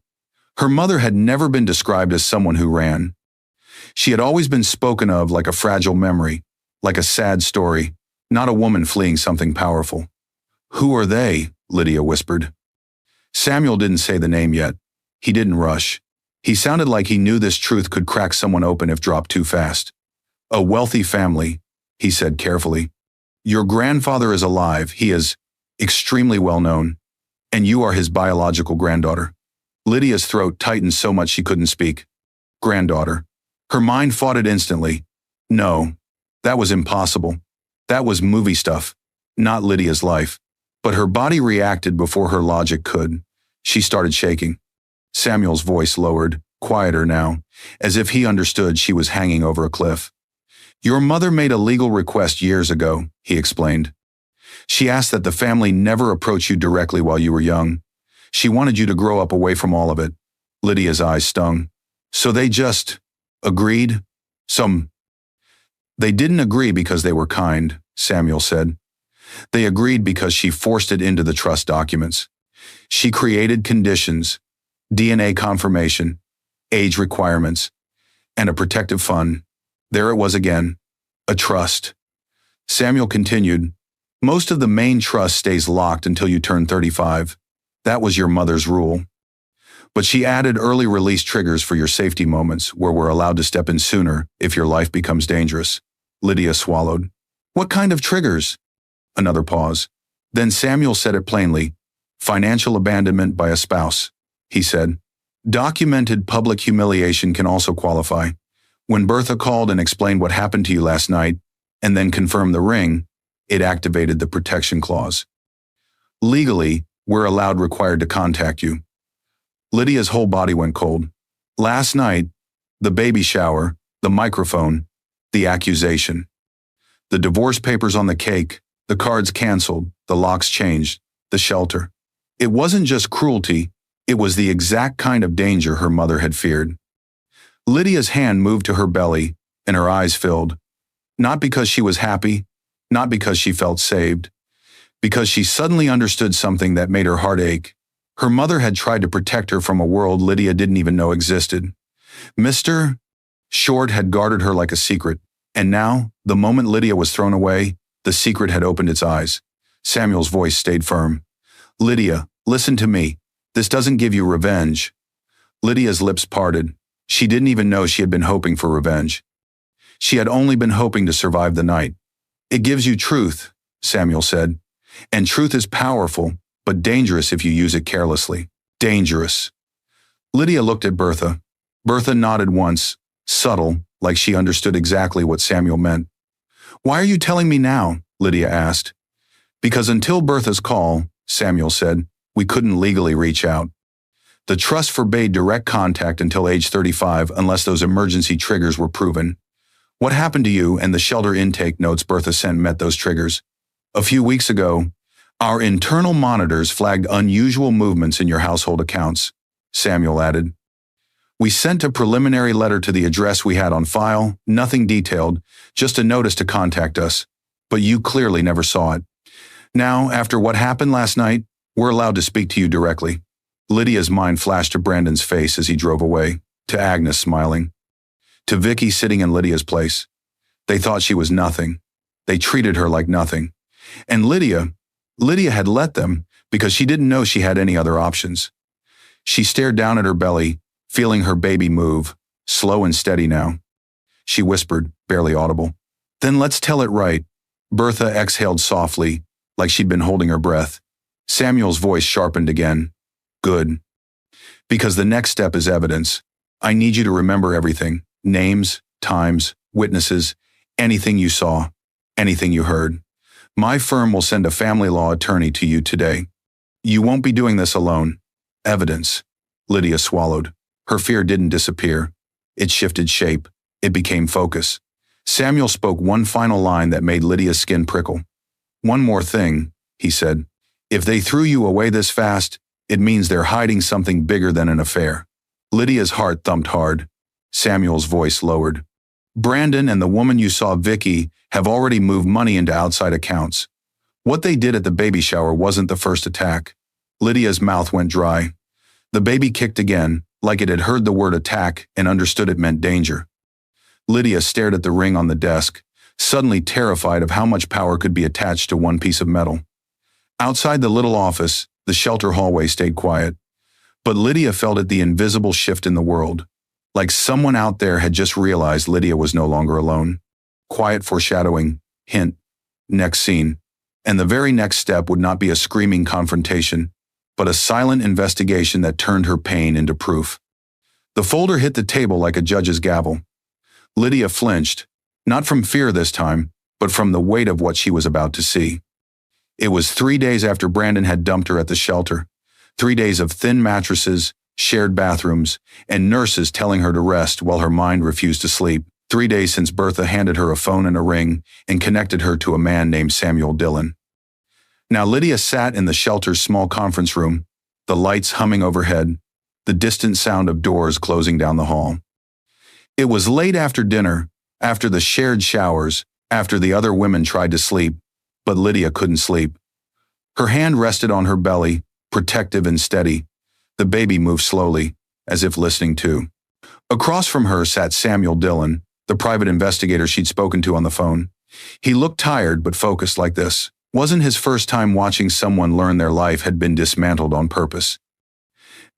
Her mother had never been described as someone who ran. She had always been spoken of like a fragile memory, like a sad story, not a woman fleeing something powerful. Who are they? Lydia whispered. Samuel didn't say the name yet. He didn't rush. He sounded like he knew this truth could crack someone open if dropped too fast. A wealthy family, he said carefully. Your grandfather is alive. He is extremely well known. And you are his biological granddaughter. Lydia's throat tightened so much she couldn't speak. Granddaughter. Her mind fought it instantly. No, that was impossible. That was movie stuff, not Lydia's life. But her body reacted before her logic could. She started shaking. Samuel's voice lowered, quieter now, as if he understood she was hanging over a cliff. Your mother made a legal request years ago, he explained. She asked that the family never approach you directly while you were young. She wanted you to grow up away from all of it. Lydia's eyes stung. So they just agreed? They didn't agree because they were kind, Samuel said. They agreed because she forced it into the trust documents. She created conditions, DNA confirmation, age requirements, and a protective fund. There it was again, a trust. Samuel continued, most of the main trust stays locked until you turn 35. That was your mother's rule. But she added early release triggers for your safety moments where we're allowed to step in sooner if your life becomes dangerous. Lydia swallowed. What kind of triggers? Another pause. Then Samuel said it plainly. Financial abandonment by a spouse, he said. Documented public humiliation can also qualify. When Bertha called and explained what happened to you last night, and then confirmed the ring, it activated the protection clause. Legally, we're required to contact you. Lydia's whole body went cold. Last night, the baby shower, the microphone, the accusation. The divorce papers on the cake, the cards canceled, the locks changed, the shelter. It wasn't just cruelty, it was the exact kind of danger her mother had feared. Lydia's hand moved to her belly, and her eyes filled. Not because she was happy, not because she felt saved, because she suddenly understood something that made her heart ache. Her mother had tried to protect her from a world Lydia didn't even know existed. Mr. Short had guarded her like a secret, and now, the moment Lydia was thrown away, the secret had opened its eyes. Samuel's voice stayed firm. Lydia, listen to me. This doesn't give you revenge. Lydia's lips parted. She didn't even know she had been hoping for revenge. She had only been hoping to survive the night. It gives you truth, Samuel said. And truth is powerful, but dangerous if you use it carelessly. Dangerous. Lydia looked at Bertha. Bertha nodded once, subtle, like she understood exactly what Samuel meant. Why are you telling me now? Lydia asked. Because until Bertha's call, Samuel said, we couldn't legally reach out. The trust forbade direct contact until age 35 unless those emergency triggers were proven. What happened to you and the shelter intake notes Bertha sent met those triggers? A few weeks ago, our internal monitors flagged unusual movements in your household accounts, Samuel added. We sent a preliminary letter to the address we had on file, nothing detailed, just a notice to contact us. But you clearly never saw it. Now, after what happened last night, we're allowed to speak to you directly. Lydia's mind flashed to Brandon's face as he drove away, to Agnes smiling, to Vicky sitting in Lydia's place. They thought she was nothing. They treated her like nothing. And Lydia had let them because she didn't know she had any other options. She stared down at her belly, feeling her baby move, slow and steady now. She whispered, barely audible, "Then let's tell it right." Bertha exhaled softly, like she'd been holding her breath. Samuel's voice sharpened again. Good. Because the next step is evidence. I need you to remember everything. Names, times, witnesses, anything you saw, anything you heard. My firm will send a family law attorney to you today. You won't be doing this alone. Evidence. Lydia swallowed. Her fear didn't disappear. It shifted shape. It became focus. Samuel spoke one final line that made Lydia's skin prickle. One more thing, he said. If they threw you away this fast, it means they're hiding something bigger than an affair. Lydia's heart thumped hard. Samuel's voice lowered. Brandon and the woman you saw, Vicky, have already moved money into outside accounts. What they did at the baby shower wasn't the first attack. Lydia's mouth went dry. The baby kicked again, like it had heard the word attack and understood it meant danger. Lydia stared at the ring on the desk, suddenly terrified of how much power could be attached to one piece of metal. Outside the little office, the shelter hallway stayed quiet. But Lydia felt it, the invisible shift in the world. Like someone out there had just realized Lydia was no longer alone. Quiet foreshadowing, hint, next scene. And the very next step would not be a screaming confrontation, but a silent investigation that turned her pain into proof. The folder hit the table like a judge's gavel. Lydia flinched, not from fear this time, but from the weight of what she was about to see. It was 3 days after Brandon had dumped her at the shelter. 3 days of thin mattresses, shared bathrooms, and nurses telling her to rest while her mind refused to sleep. 3 days since Bertha handed her a phone and a ring and connected her to a man named Samuel Dillon. Now Lydia sat in the shelter's small conference room, the lights humming overhead, the distant sound of doors closing down the hall. It was late after dinner, after the shared showers, after the other women tried to sleep, but Lydia couldn't sleep. Her hand rested on her belly, protective and steady. The baby moved slowly, as if listening too. Across from her sat Samuel Dillon, the private investigator she'd spoken to on the phone. He looked tired but focused like this. Wasn't his first time watching someone learn their life had been dismantled on purpose.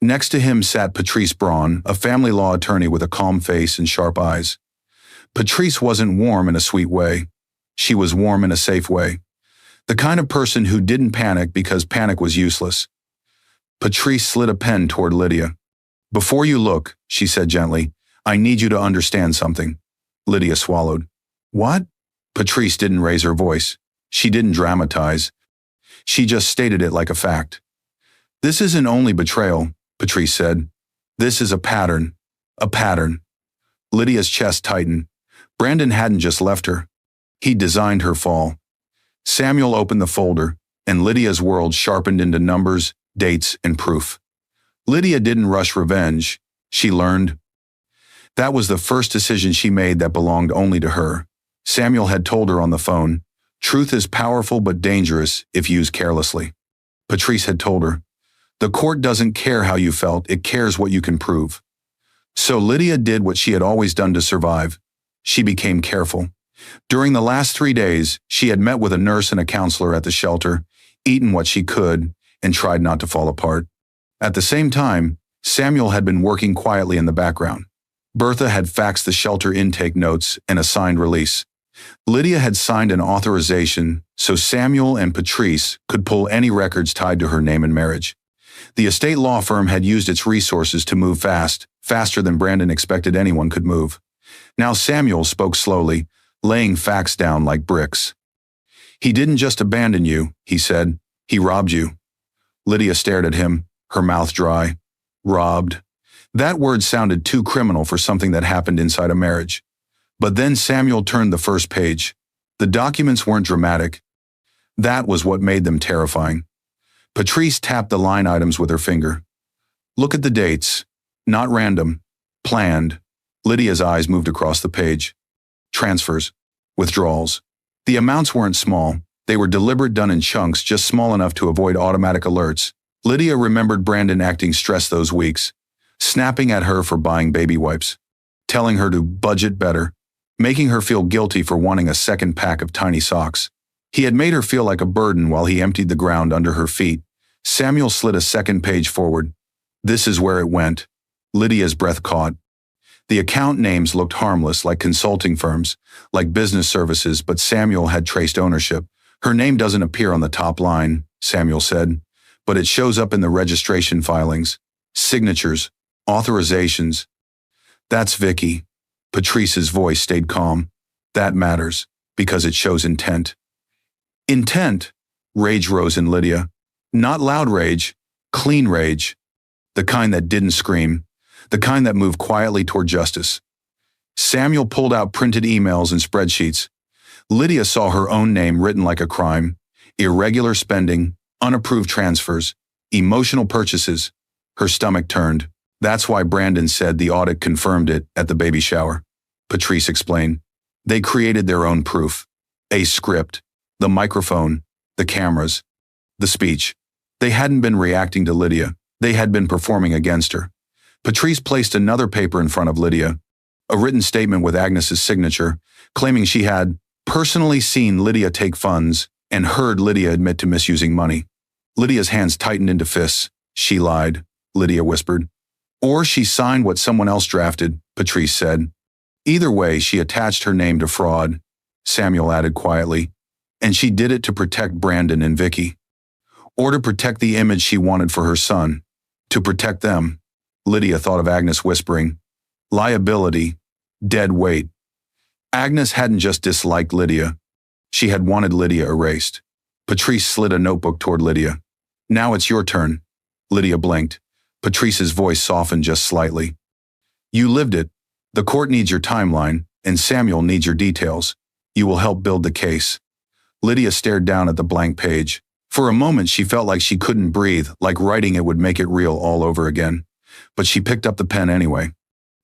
Next to him sat Patrice Braun, a family law attorney with a calm face and sharp eyes. Patrice wasn't warm in a sweet way. She was warm in a safe way. The kind of person who didn't panic because panic was useless. Patrice slid a pen toward Lydia. Before you look, she said gently, I need you to understand something. Lydia swallowed. What? Patrice didn't raise her voice. She didn't dramatize. She just stated it like a fact. This isn't only betrayal, Patrice said. This is a pattern. A pattern. Lydia's chest tightened. Brandon hadn't just left her. He designed her fall. Samuel opened the folder, and Lydia's world sharpened into numbers, dates, and proof. Lydia didn't rush revenge. She learned. That was the first decision she made that belonged only to her. Samuel had told her on the phone, truth is powerful but dangerous if used carelessly. Patrice had told her, the court doesn't care how you felt, it cares what you can prove. So Lydia did what she had always done to survive. She became careful. During the last 3 days, she had met with a nurse and a counselor at the shelter, eaten what she could, and tried not to fall apart. At the same time, Samuel had been working quietly in the background. Bertha had faxed the shelter intake notes and a signed release. Lydia had signed an authorization so Samuel and Patrice could pull any records tied to her name and marriage. The estate law firm had used its resources to move fast, faster than Brandon expected anyone could move. Now Samuel spoke slowly, laying facts down like bricks. "He didn't just abandon you," he said. "He robbed you." Lydia stared at him, her mouth dry. Robbed. That word sounded too criminal for something that happened inside a marriage. But then Samuel turned the first page. The documents weren't dramatic. That was what made them terrifying. Patrice tapped the line items with her finger. "Look at the dates. Not random. Planned." Lydia's eyes moved across the page. Transfers. Withdrawals. The amounts weren't small. They were deliberate, done in chunks, just small enough to avoid automatic alerts. Lydia remembered Brandon acting stressed those weeks, snapping at her for buying baby wipes, telling her to budget better, making her feel guilty for wanting a second pack of tiny socks. He had made her feel like a burden while he emptied the ground under her feet. Samuel slid a second page forward. This is where it went. Lydia's breath caught. The account names looked harmless, like consulting firms, like business services, but Samuel had traced ownership. "Her name doesn't appear on the top line," Samuel said, "but it shows up in the registration filings, signatures, authorizations." "That's Vicky." Patrice's voice stayed calm. "That matters, because it shows intent." Intent? Rage rose in Lydia. Not loud rage, clean rage. The kind that didn't scream, the kind that moved quietly toward justice. Samuel pulled out printed emails and spreadsheets. Lydia saw her own name written like a crime. Irregular spending, unapproved transfers, emotional purchases. Her stomach turned. "That's why Brandon said the audit confirmed it at the baby shower," Patrice explained. "They created their own proof. A script. The microphone. The cameras. The speech. They hadn't been reacting to Lydia. They had been performing against her." Patrice placed another paper in front of Lydia, a written statement with Agnes's signature, claiming she had personally seen Lydia take funds and heard Lydia admit to misusing money. Lydia's hands tightened into fists. "She lied," Lydia whispered. "Or she signed what someone else drafted," Patrice said. "Either way, she attached her name to fraud," Samuel added quietly. "And she did it to protect Brandon and Vicky. Or to protect the image she wanted for her son. To protect them." Lydia thought of Agnes whispering, "Liability, dead weight." Agnes hadn't just disliked Lydia. She had wanted Lydia erased. Patrice slid a notebook toward Lydia. "Now it's your turn." Lydia blinked. Patrice's voice softened just slightly. "You lived it. The court needs your timeline, and Samuel needs your details. You will help build the case." Lydia stared down at the blank page. For a moment she felt like she couldn't breathe, like writing it would make it real all over again. But she picked up the pen anyway.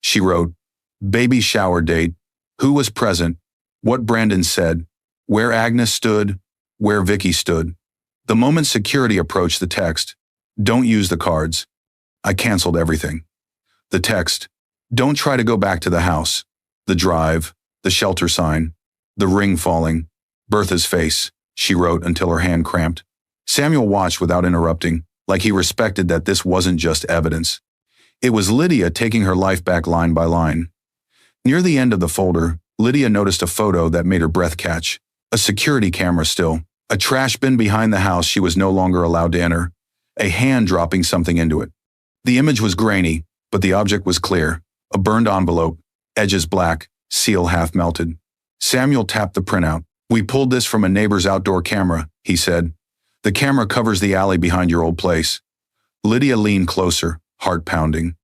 She wrote, "Baby shower date, who was present, what Brandon said, where Agnes stood, where Vicky stood." The moment security approached the text, "Don't use the cards." I canceled everything. The text, "Don't try to go back to the house." The drive, the shelter sign, the ring falling, Bertha's face, she wrote until her hand cramped. Samuel watched without interrupting, like he respected that this wasn't just evidence. It was Lydia taking her life back line by line. Near the end of the folder, Lydia noticed a photo that made her breath catch. A security camera still. A trash bin behind the house she was no longer allowed to enter. A hand dropping something into it. The image was grainy, but the object was clear. A burned envelope, edges black, seal half melted. Samuel tapped the printout. "We pulled this from a neighbor's outdoor camera," he said. "The camera covers the alley behind your old place." Lydia leaned closer, heart pounding.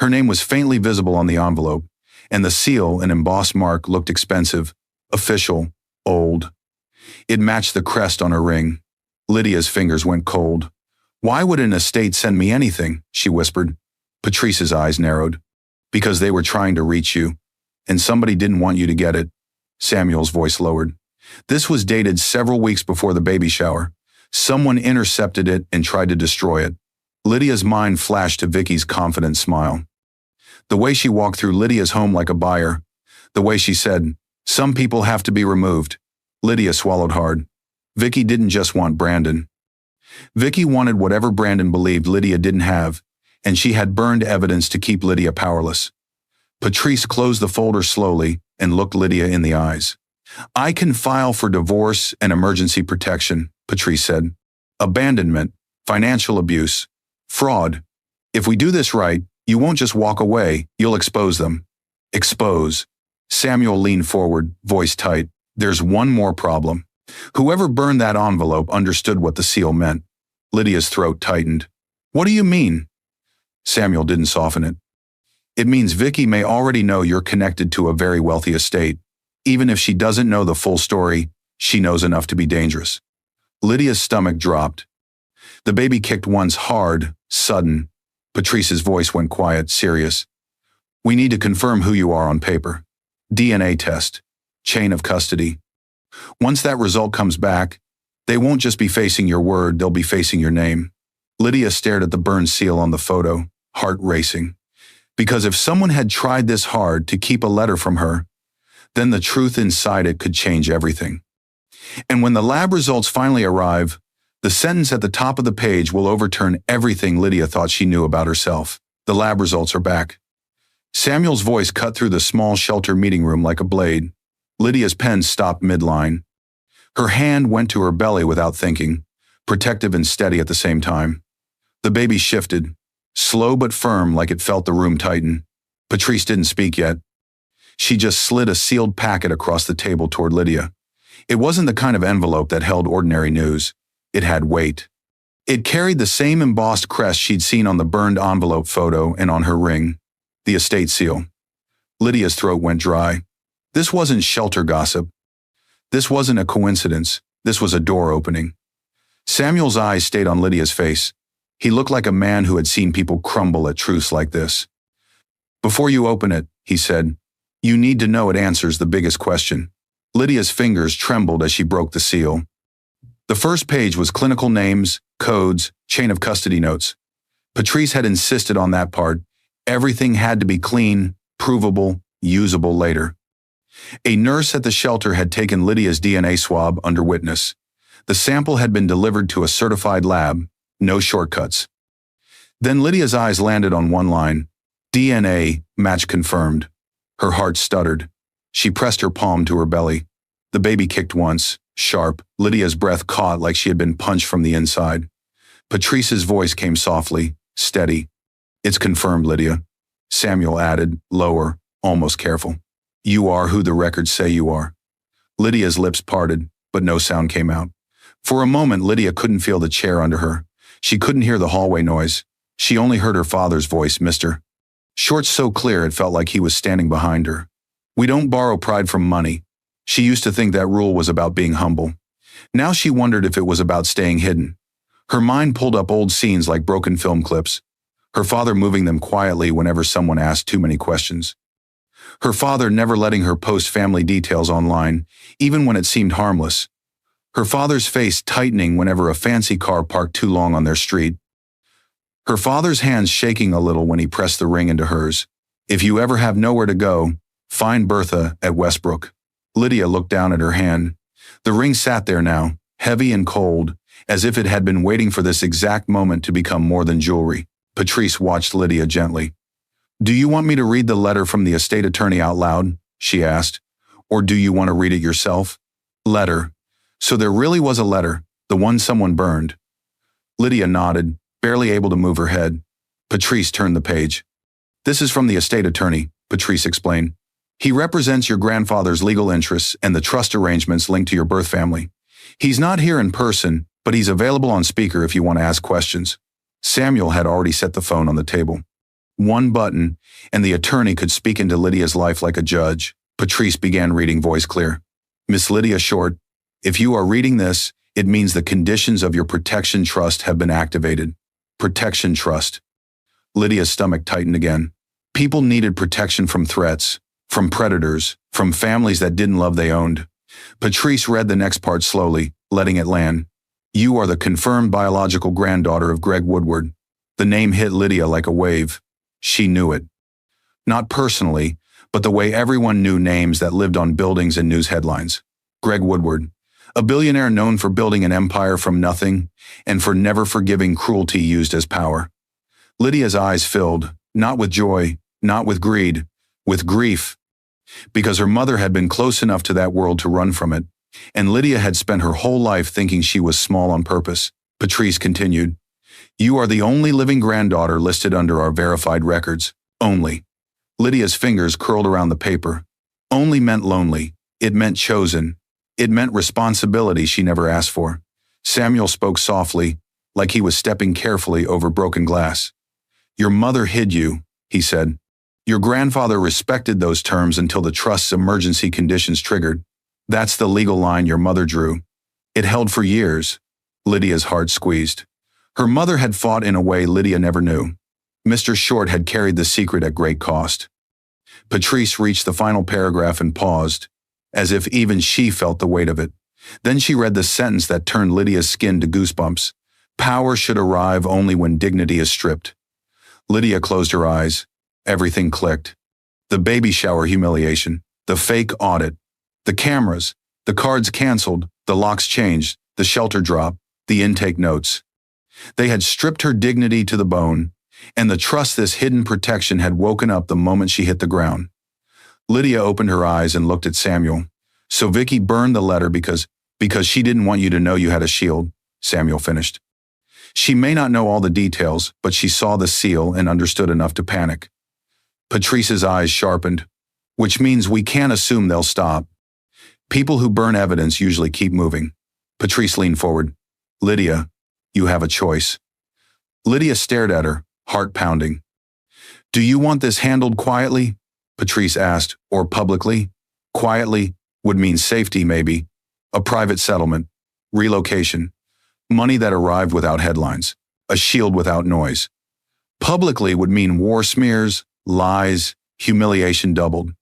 Her name was faintly visible on the envelope, and the seal, an embossed mark, looked expensive, official, old. It matched the crest on her ring. Lydia's fingers went cold. "Why would an estate send me anything?" she whispered. Patrice's eyes narrowed. "Because they were trying to reach you, and somebody didn't want you to get it." Samuel's voice lowered. This was dated several weeks before the baby shower. Someone intercepted it and tried to destroy it. Lydia's mind flashed to Vicky's confident smile. The way she walked through Lydia's home like a buyer. The way she said, "Some people have to be removed." Lydia swallowed hard. Vicky didn't just want Brandon. Vicky wanted whatever Brandon believed Lydia didn't have. and she had burned evidence to keep Lydia powerless. Patrice closed the folder slowly and looked Lydia in the eyes. "I can file for divorce and emergency protection," Patrice said. "Abandonment, financial abuse, fraud. If we do this right, you won't just walk away, you'll expose them." "Expose." Samuel leaned forward, voice tight. "There's one more problem. Whoever burned that envelope understood what the seal meant." Lydia's throat tightened. "What do you mean?" Samuel didn't soften it. "It means Vicky may already know you're connected to a very wealthy estate. Even if she doesn't know the full story, she knows enough to be dangerous." Lydia's stomach dropped. The baby kicked once hard, sudden. Patrice's voice went quiet, serious. "We need to confirm who you are on paper. DNA test. Chain of custody. Once that result comes back, they won't just be facing your word, they'll be facing your name." Lydia stared at the burned seal on the photo, heart racing. Because if someone had tried this hard to keep a letter from her, then the truth inside it could change everything. And when the lab results finally arrive, the sentence at the top of the page will overturn everything Lydia thought she knew about herself. "The lab results are back." Samuel's voice cut through the small shelter meeting room like a blade. Lydia's pen stopped midline. Her hand went to her belly without thinking, protective and steady at the same time. The baby shifted, slow but firm, like it felt the room tighten. Patrice didn't speak yet. She just slid a sealed packet across the table toward Lydia. It wasn't the kind of envelope that held ordinary news. It had weight. It carried the same embossed crest she'd seen on the burned envelope photo and on her ring. The estate seal. Lydia's throat went dry. This wasn't shelter gossip. This wasn't a coincidence. This was a door opening. Samuel's eyes stayed on Lydia's face. He looked like a man who had seen people crumble at truths like this. "Before you open it," he said, "you need to know it answers the biggest question." Lydia's fingers trembled as she broke the seal. The first page was clinical names, codes, chain of custody notes. Patrice had insisted on that part. Everything had to be clean, provable, usable later. A nurse at the shelter had taken Lydia's DNA swab under witness. The sample had been delivered to a certified lab, no shortcuts. Then Lydia's eyes landed on one line. DNA, match confirmed. Her heart stuttered. She pressed her palm to her belly. The baby kicked once, sharp. Lydia's breath caught like she had been punched from the inside. Patrice's voice came softly, steady. "It's confirmed, Lydia." Samuel added, lower, almost careful. "You are who the records say you are." Lydia's lips parted, but no sound came out. For a moment, Lydia couldn't feel the chair under her. She couldn't hear the hallway noise. She only heard her father's voice, "Mister." Short so clear it felt like he was standing behind her. "We don't borrow pride from money." She used to think that rule was about being humble. Now she wondered if it was about staying hidden. Her mind pulled up old scenes like broken film clips. Her father moving them quietly whenever someone asked too many questions. Her father never letting her post family details online, even when it seemed harmless. Her father's face tightening whenever a fancy car parked too long on their street. Her father's hands shaking a little when he pressed the ring into hers. "If you ever have nowhere to go, find Bertha at Westbrook." Lydia looked down at her hand. The ring sat there now, heavy and cold, as if it had been waiting for this exact moment to become more than jewelry. Patrice watched Lydia gently. "Do you want me to read the letter from the estate attorney out loud?" she asked. "Or do you want to read it yourself?" "Letter. So there really was a letter, the one someone burned." Lydia nodded, barely able to move her head. Patrice turned the page. "This is from the estate attorney," Patrice explained. "He represents your grandfather's legal interests and the trust arrangements linked to your birth family. He's not here in person, but he's available on speaker if you want to ask questions." Samuel had already set the phone on the table. One button, and the attorney could speak into Lydia's life like a judge. Patrice began reading, voice clear. "Miss Lydia Short, if you are reading this, it means the conditions of your protection trust have been activated." Protection trust. Lydia's stomach tightened again. People needed protection from threats, from predators, from families that didn't love they owned. Patrice read the next part slowly, letting it land. "You are the confirmed biological granddaughter of Greg Woodward." The name hit Lydia like a wave. She knew it. Not personally, but the way everyone knew names that lived on buildings and news headlines. Greg Woodward, a billionaire known for building an empire from nothing and for never forgiving cruelty used as power. Lydia's eyes filled, not with joy, not with greed, with grief, because her mother had been close enough to that world to run from it, and Lydia had spent her whole life thinking she was small on purpose. Patrice continued, "You are the only living granddaughter listed under our verified records. Only." Lydia's fingers curled around the paper. Only meant lonely. It meant chosen. It meant responsibility she never asked for. Samuel spoke softly, like he was stepping carefully over broken glass. "Your mother hid you," he said. "Your grandfather respected those terms until the trust's emergency conditions triggered. That's the legal line your mother drew. It held for years." Lydia's heart squeezed. Her mother had fought in a way Lydia never knew. Mr. Short had carried the secret at great cost. Patrice reached the final paragraph and paused, as if even she felt the weight of it. Then she read the sentence that turned Lydia's skin to goosebumps. "Power should arrive only when dignity is stripped." Lydia closed her eyes. Everything clicked. The baby shower humiliation, the fake audit, the cameras, the cards canceled, the locks changed, the shelter drop, the intake notes. They had stripped her dignity to the bone, and the trust this hidden protection had woken up the moment she hit the ground. Lydia opened her eyes and looked at Samuel. "So Vicky burned the letter because she didn't want you to know you had a shield," Samuel finished. "She may not know all the details, but she saw the seal and understood enough to panic." Patrice's eyes sharpened, "Which means we can't assume they'll stop. People who burn evidence usually keep moving." Patrice leaned forward. "Lydia, you have a choice." Lydia stared at her, heart pounding. "Do you want this handled quietly?" Patrice asked, "or publicly?" Quietly would mean safety, maybe. A private settlement. Relocation. Money that arrived without headlines. A shield without noise. Publicly would mean war smears, lies, humiliation doubled.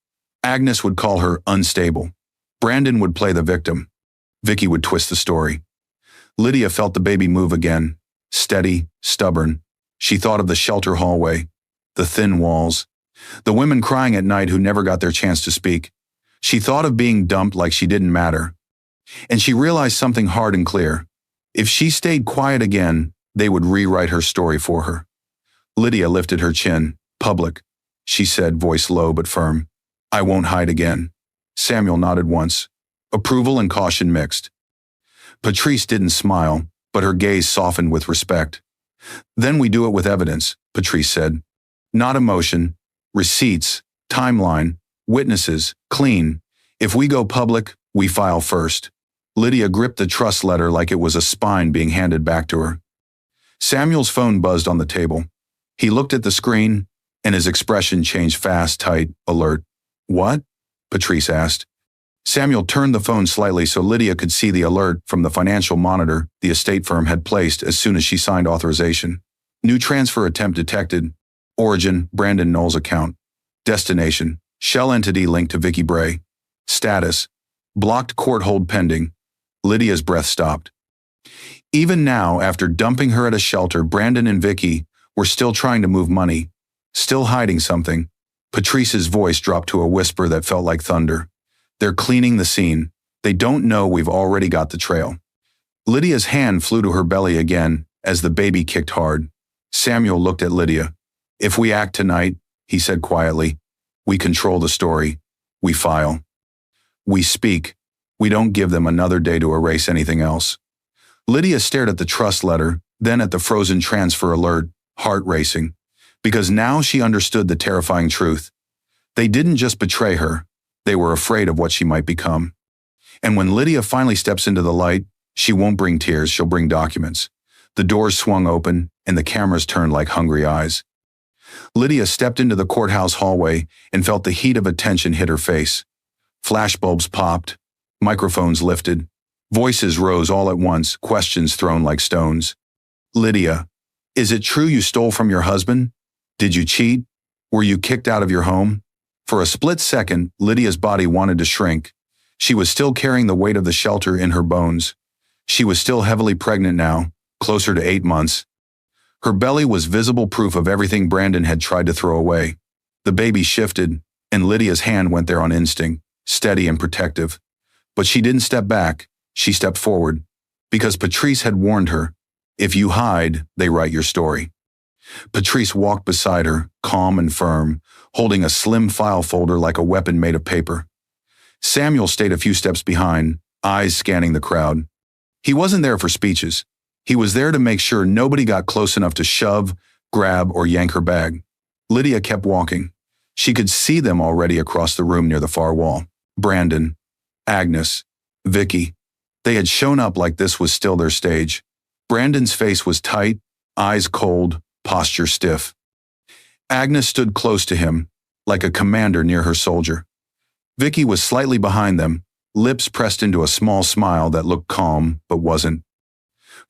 Agnes would call her unstable. Brandon would play the victim. Vicky would twist the story. Lydia felt the baby move again. Steady, stubborn. She thought of the shelter hallway, the thin walls, the women crying at night who never got their chance to speak. She thought of being dumped like she didn't matter. And she realized something hard and clear. If she stayed quiet again, they would rewrite her story for her. Lydia lifted her chin. "Public," she said, voice low but firm. "I won't hide again." Samuel nodded once. Approval and caution mixed. Patrice didn't smile, but her gaze softened with respect. "Then we do it with evidence," Patrice said. "Not emotion. Receipts, timeline, witnesses, clean. If we go public, we file first." Lydia gripped the trust letter like it was a spine being handed back to her. Samuel's phone buzzed on the table. He looked at the screen, and his expression changed fast, tight, alert. "What?" Patrice asked. Samuel turned the phone slightly so Lydia could see the alert from the financial monitor the estate firm had placed as soon as she signed authorization. New transfer attempt detected. Origin, Brandon Knoll's account. Destination, shell entity linked to Vicky Bray. Status, blocked court hold pending. Lydia's breath stopped. Even now, after dumping her at a shelter, Brandon and Vicky were still trying to move money, still hiding something. Patrice's voice dropped to a whisper that felt like thunder. "They're cleaning the scene. They don't know we've already got the trail." Lydia's hand flew to her belly again as the baby kicked hard. Samuel looked at Lydia. "If we act tonight," he said quietly, "we control the story. We file. We speak. We don't give them another day to erase anything else." Lydia stared at the trust letter, then at the frozen transfer alert, heart racing, because now she understood the terrifying truth. They didn't just betray her. They were afraid of what she might become. And when Lydia finally steps into the light, she won't bring tears, she'll bring documents. The doors swung open, and the cameras turned like hungry eyes. Lydia stepped into the courthouse hallway and felt the heat of attention hit her face. Flashbulbs popped, microphones lifted, voices rose all at once, questions thrown like stones. "Lydia, is it true you stole from your husband? Did you cheat? Were you kicked out of your home?" For a split second, Lydia's body wanted to shrink. She was still carrying the weight of the shelter in her bones. She was still heavily pregnant now, closer to 8 months. Her belly was visible proof of everything Brandon had tried to throw away. The baby shifted, and Lydia's hand went there on instinct, steady and protective. But she didn't step back, she stepped forward. Because Patrice had warned her, if you hide, they write your story. Patrice walked beside her, calm and firm, holding a slim file folder like a weapon made of paper. Samuel stayed a few steps behind, eyes scanning the crowd. He wasn't there for speeches. He was there to make sure nobody got close enough to shove, grab, or yank her bag. Lydia kept walking. She could see them already across the room near the far wall. Brandon, Agnes, Vicky. They had shown up like this was still their stage. Brandon's face was tight, eyes cold, posture stiff. Agnes stood close to him, like a commander near her soldier. Vicky was slightly behind them, lips pressed into a small smile that looked calm but wasn't.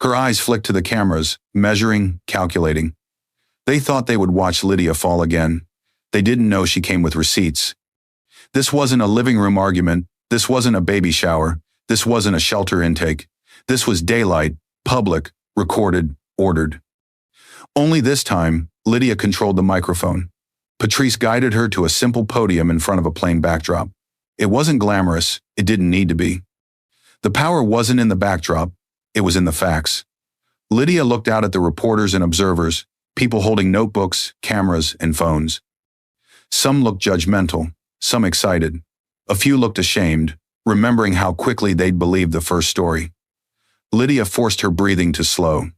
Her eyes flicked to the cameras, measuring, calculating. They thought they would watch Lydia fall again. They didn't know she came with receipts. This wasn't a living room argument. This wasn't a baby shower. This wasn't a shelter intake. This was daylight, public, recorded, ordered. Only this time, Lydia controlled the microphone. Patrice guided her to a simple podium in front of a plain backdrop. It wasn't glamorous. It didn't need to be. The power wasn't in the backdrop. It was in the facts. Lydia looked out at the reporters and observers, people holding notebooks, cameras, and phones. Some looked judgmental, some excited. A few looked ashamed, remembering how quickly they'd believed the first story. Lydia forced her breathing to slow.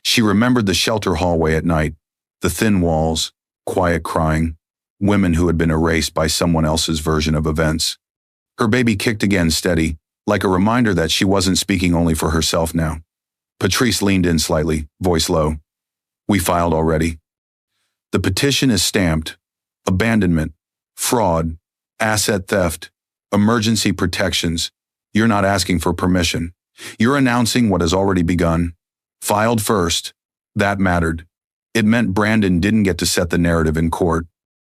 She remembered the shelter hallway at night, the thin walls, quiet crying, women who had been erased by someone else's version of events. Her baby kicked again steady, like a reminder that she wasn't speaking only for herself now. Patrice leaned in slightly, voice low. We filed already. The petition is stamped. Abandonment, fraud, asset theft, emergency protections. You're not asking for permission. You're announcing what has already begun. Filed first. That mattered. It meant Brandon didn't get to set the narrative in court.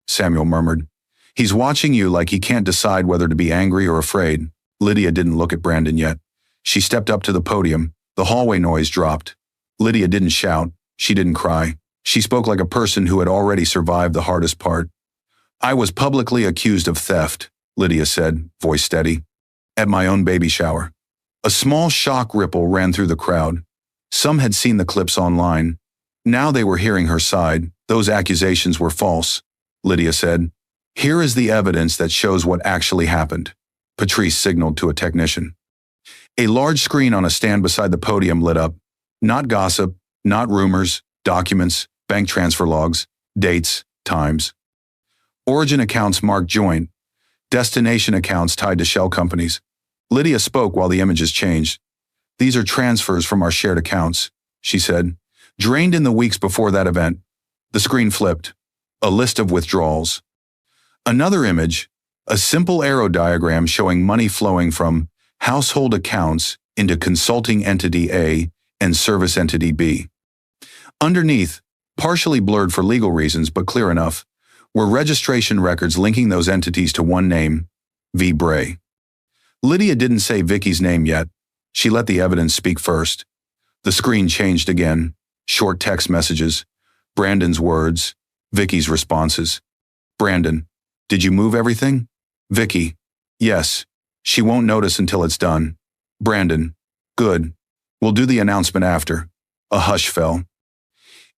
Samuel murmured. He's watching you like he can't decide whether to be angry or afraid. Lydia didn't look at Brandon yet. She stepped up to the podium. The hallway noise dropped. Lydia didn't shout. She didn't cry. She spoke like a person who had already survived the hardest part. I was publicly accused of theft, Lydia said, voice steady, at my own baby shower. A small shock ripple ran through the crowd. Some had seen the clips online. Now they were hearing her side. Those accusations were false, Lydia said. Here is the evidence that shows what actually happened. Patrice signaled to a technician. A large screen on a stand beside the podium lit up. Not gossip, not rumors, documents, bank transfer logs, dates, times. Origin accounts marked joint. Destination accounts tied to shell companies. Lydia spoke while the images changed. These are transfers from our shared accounts, she said. Drained in the weeks before that event. The screen flipped. A list of withdrawals. Another image, a simple arrow diagram showing money flowing from household accounts into consulting entity A and service entity B. Underneath, partially blurred for legal reasons but clear enough, were registration records linking those entities to one name, V. Bray. Lydia didn't say Vicky's name yet. She let the evidence speak first. The screen changed again. Short text messages. Brandon's words. Vicky's responses. Brandon, did you move everything? Vicky, yes. She won't notice until it's done. Brandon, good. We'll do the announcement after. A hush fell.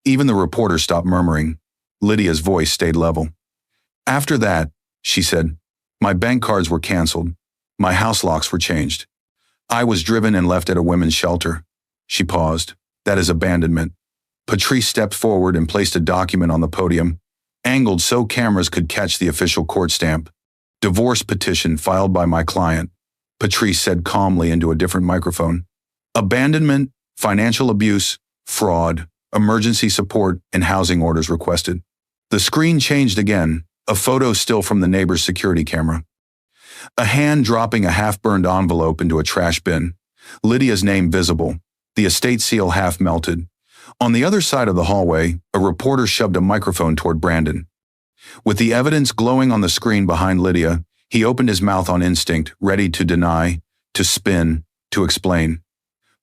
Even the reporter stopped murmuring. Lydia's voice stayed level. After that, she said, my bank cards were canceled. My house locks were changed. I was driven and left at a women's shelter. She paused. That is abandonment. Patrice stepped forward and placed a document on the podium, angled so cameras could catch the official court stamp. Divorce petition filed by my client, Patrice said calmly into a different microphone. Abandonment, financial abuse, fraud, emergency support, and housing orders requested. The screen changed again, a photo still from the neighbor's security camera. A hand dropping a half-burned envelope into a trash bin. Lydia's name visible, the estate seal half melted. On the other side of the hallway, a reporter shoved a microphone toward Brandon. With the evidence glowing on the screen behind Lydia, he opened his mouth on instinct, ready to deny, to spin, to explain.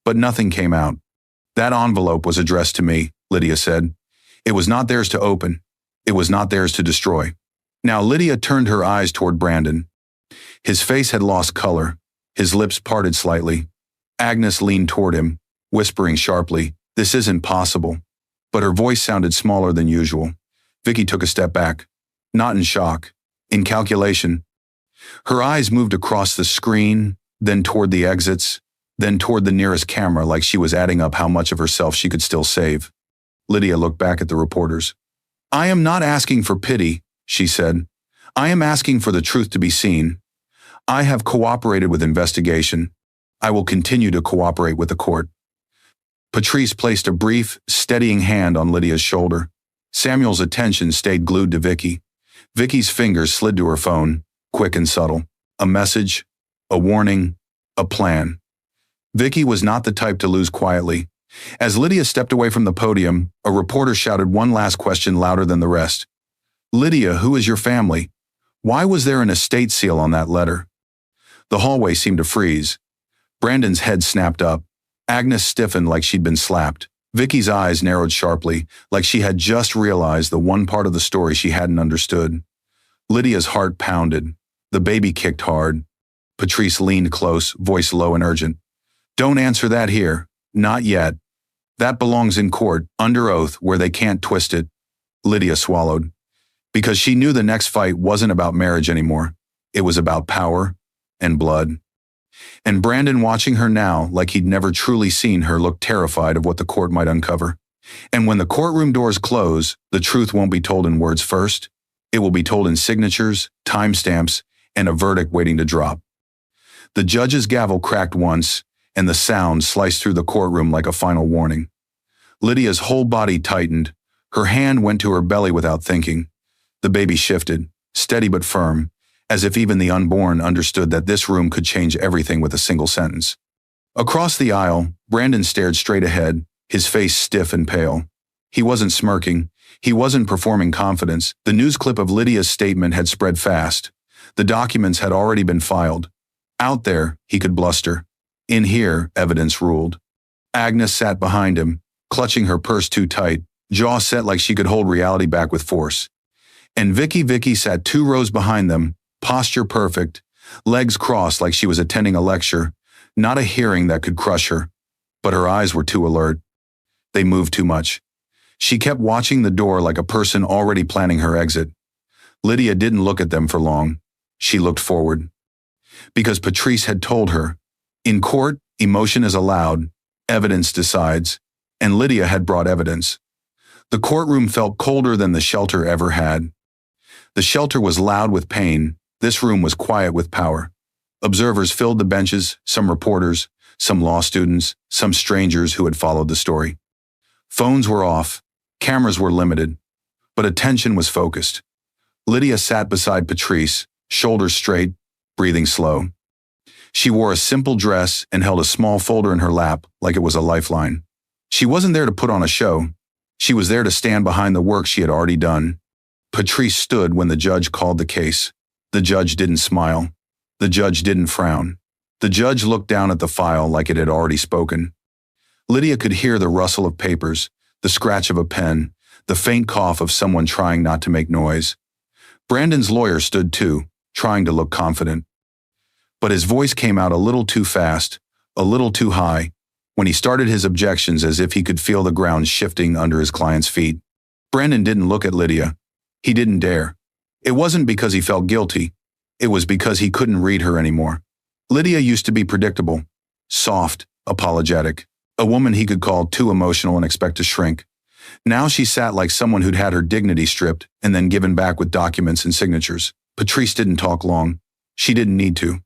But nothing came out. That envelope was addressed to me, Lydia said. It was not theirs to open. It was not theirs to destroy. Now Lydia turned her eyes toward Brandon. His face had lost color. His lips parted slightly. Agnes leaned toward him, whispering sharply, "This isn't possible." but her voice sounded smaller than usual. Vicky took a step back. Not in shock. In calculation. Her eyes moved across the screen, then toward the exits, then toward the nearest camera like she was adding up how much of herself she could still save. Lydia looked back at the reporters. "I am not asking for pity," she said. "I am asking for the truth to be seen. I have cooperated with investigation. I will continue to cooperate with the court." Patrice placed a brief, steadying hand on Lydia's shoulder. Samuel's attention stayed glued to Vicky. Vicky's fingers slid to her phone, quick and subtle. A message, a warning, a plan. Vicky was not the type to lose quietly. As Lydia stepped away from the podium, a reporter shouted one last question louder than the rest. "Lydia, who is your family? Why was there an estate seal on that letter?" The hallway seemed to freeze. Brandon's head snapped up. Agnes stiffened like she'd been slapped. Vicky's eyes narrowed sharply, like she had just realized the one part of the story she hadn't understood. Lydia's heart pounded. The baby kicked hard. Patrice leaned close, voice low and urgent. "Don't answer that here. Not yet. That belongs in court, under oath, where they can't twist it." Lydia swallowed. Because she knew the next fight wasn't about marriage anymore. It was about power and blood. And Brandon, watching her now like he'd never truly seen her, looked terrified of what the court might uncover. And when the courtroom doors close, the truth won't be told in words first. It will be told in signatures, timestamps, and a verdict waiting to drop. The judge's gavel cracked once, and the sound sliced through the courtroom like a final warning. Lydia's whole body tightened. Her hand went to her belly without thinking. The baby shifted, steady but firm, as if even the unborn understood that this room could change everything with a single sentence. Across the aisle, Brandon stared straight ahead, his face stiff and pale. He wasn't smirking. He wasn't performing confidence. The news clip of Lydia's statement had spread fast. The documents had already been filed. Out there, he could bluster. In here, evidence ruled. Agnes sat behind him, clutching her purse too tight, jaw set like she could hold reality back with force. And Vicky sat 2 rows behind them, posture perfect, legs crossed like she was attending a lecture, not a hearing that could crush her. But her eyes were too alert. They moved too much. She kept watching the door like a person already planning her exit. Lydia didn't look at them for long. She looked forward. Because Patrice had told her, in court, emotion is allowed, evidence decides, and Lydia had brought evidence. The courtroom felt colder than the shelter ever had. The shelter was loud with pain. This room was quiet with power. Observers filled the benches, some reporters, some law students, some strangers who had followed the story. Phones were off, cameras were limited, but attention was focused. Lydia sat beside Patrice, shoulders straight, breathing slow. She wore a simple dress and held a small folder in her lap like it was a lifeline. She wasn't there to put on a show. She was there to stand behind the work she had already done. Patrice stood when the judge called the case. The judge didn't smile. The judge didn't frown. The judge looked down at the file like it had already spoken. Lydia could hear the rustle of papers, the scratch of a pen, the faint cough of someone trying not to make noise. Brandon's lawyer stood too, trying to look confident. But his voice came out a little too fast, a little too high, when he started his objections as if he could feel the ground shifting under his client's feet. Brandon didn't look at Lydia. He didn't dare. It wasn't because he felt guilty. It was because he couldn't read her anymore. Lydia used to be predictable, soft, apologetic, a woman he could call too emotional and expect to shrink. Now she sat like someone who'd had her dignity stripped and then given back with documents and signatures. Patrice didn't talk long. She didn't need to.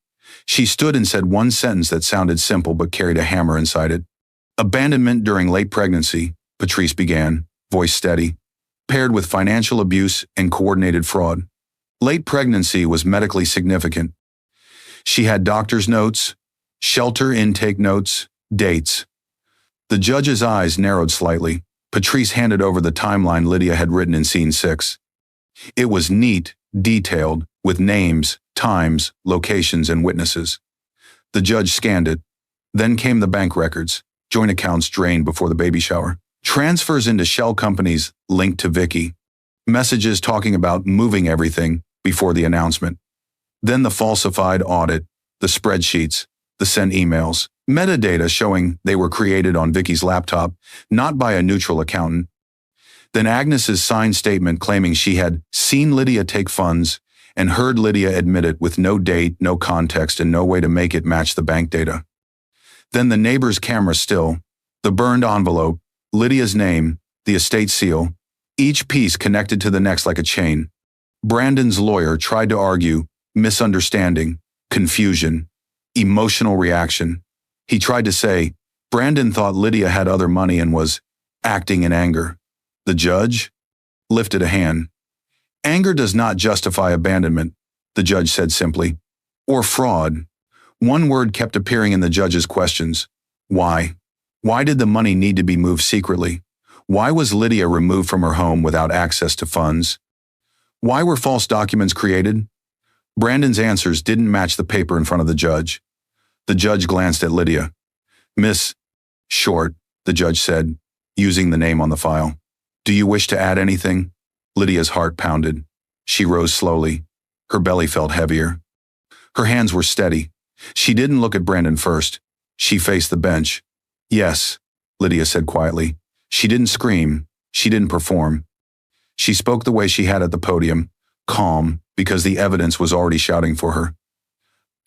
She stood and said one sentence that sounded simple but carried a hammer inside it. Abandonment during late pregnancy, Patrice began, voice steady, paired with financial abuse and coordinated fraud. Late pregnancy was medically significant. She had doctor's notes, shelter intake notes, dates. The judge's eyes narrowed slightly. Patrice handed over the timeline Lydia had written in scene 6. It was neat, detailed, with names, times, locations, and witnesses. The judge scanned it. Then came the bank records, joint accounts drained before the baby shower, transfers into shell companies linked to Vicky, messages talking about moving everything before the announcement. Then the falsified audit, the spreadsheets, the sent emails, metadata showing they were created on Vicky's laptop, not by a neutral accountant. Then Agnes's signed statement claiming she had seen Lydia take funds and heard Lydia admit it with no date, no context, and no way to make it match the bank data. Then the neighbor's camera still, the burned envelope, Lydia's name, the estate seal, each piece connected to the next like a chain. Brandon's lawyer tried to argue misunderstanding, confusion, emotional reaction. He tried to say Brandon thought Lydia had other money and was acting in anger. The judge lifted a hand. Anger does not justify abandonment, the judge said simply. Or fraud. One word kept appearing in the judge's questions. Why? Why did the money need to be moved secretly? Why was Lydia removed from her home without access to funds? Why were false documents created? Brandon's answers didn't match the paper in front of the judge. The judge glanced at Lydia. Miss Short, the judge said, using the name on the file. Do you wish to add anything? Lydia's heart pounded. She rose slowly. Her belly felt heavier. Her hands were steady. She didn't look at Brandon first. She faced the bench. Yes, Lydia said quietly. She didn't scream. She didn't perform. She spoke the way she had at the podium, calm, because the evidence was already shouting for her.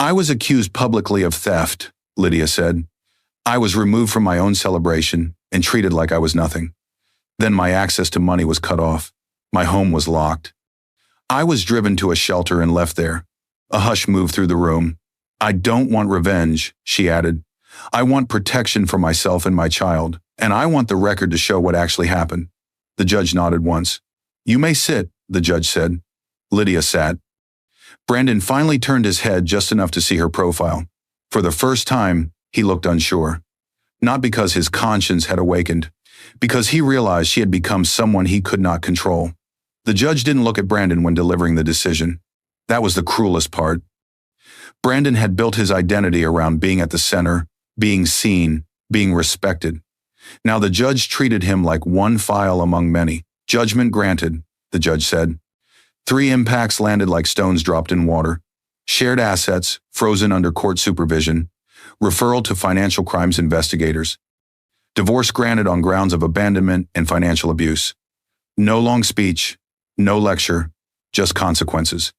I was accused publicly of theft, Lydia said. I was removed from my own celebration and treated like I was nothing. Then my access to money was cut off. My home was locked. I was driven to a shelter and left there. A hush moved through the room. I don't want revenge, she added. I want protection for myself and my child, and I want the record to show what actually happened. The judge nodded once. You may sit, the judge said. Lydia sat. Brandon finally turned his head just enough to see her profile. For the first time, he looked unsure. Not because his conscience had awakened, because he realized she had become someone he could not control. The judge didn't look at Brandon when delivering the decision. That was the cruelest part. Brandon had built his identity around being at the center, being seen, being respected. Now the judge treated him like one file among many. Judgment granted, the judge said. 3 impacts landed like stones dropped in water. Shared assets, frozen under court supervision. Referral to financial crimes investigators. Divorce granted on grounds of abandonment and financial abuse. No long speech, no lecture, just consequences.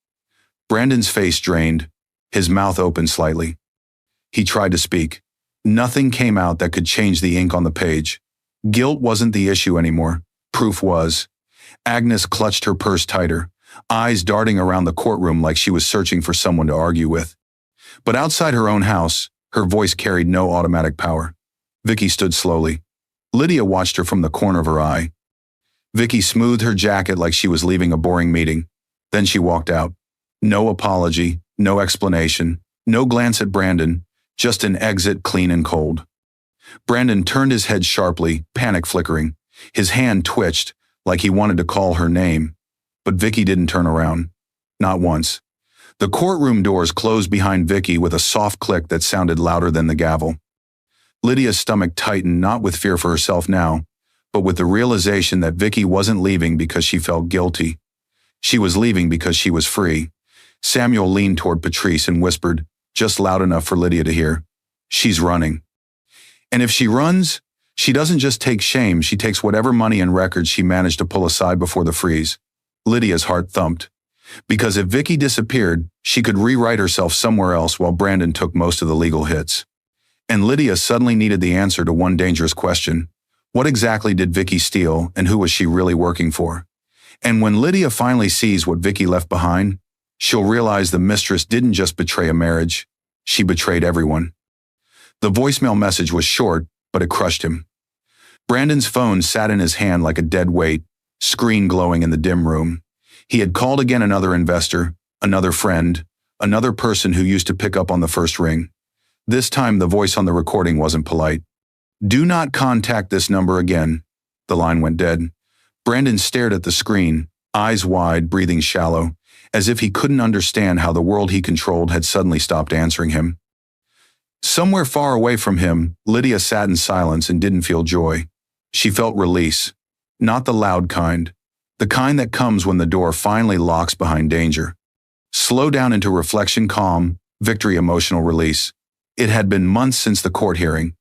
Brandon's face drained, his mouth opened slightly. He tried to speak. Nothing came out that could change the ink on the page. Guilt wasn't the issue anymore. Proof was. Agnes clutched her purse tighter, eyes darting around the courtroom like she was searching for someone to argue with. But outside her own house, her voice carried no automatic power. Vicky stood slowly. Lydia watched her from the corner of her eye. Vicky smoothed her jacket like she was leaving a boring meeting. Then she walked out. No apology, no explanation, no glance at Brandon, just an exit clean and cold. Brandon turned his head sharply, panic flickering. His hand twitched, like he wanted to call her name. But Vicky didn't turn around. Not once. The courtroom doors closed behind Vicky with a soft click that sounded louder than the gavel. Lydia's stomach tightened, not with fear for herself now, but with the realization that Vicky wasn't leaving because she felt guilty. She was leaving because she was free. Samuel leaned toward Patrice and whispered, just loud enough for Lydia to hear, "She's running." And if she runs, she doesn't just take shame, she takes whatever money and records she managed to pull aside before the freeze. Lydia's heart thumped. Because if Vicky disappeared, she could rewrite herself somewhere else while Brandon took most of the legal hits. And Lydia suddenly needed the answer to one dangerous question. What exactly did Vicky steal, and who was she really working for? And when Lydia finally sees what Vicky left behind, she'll realize the mistress didn't just betray a marriage, she betrayed everyone. The voicemail message was short, but it crushed him. Brandon's phone sat in his hand like a dead weight, screen glowing in the dim room. He had called again another investor, another friend, another person who used to pick up on the first ring. This time the voice on the recording wasn't polite. "Do not contact this number again." The line went dead. Brandon stared at the screen, eyes wide, breathing shallow, as if he couldn't understand how the world he controlled had suddenly stopped answering him. Somewhere far away from him, Lydia sat in silence and didn't feel joy. She felt release. Not the loud kind. The kind that comes when the door finally locks behind danger. Slow down into reflection, calm, victory, emotional release. It had been months since the court hearing.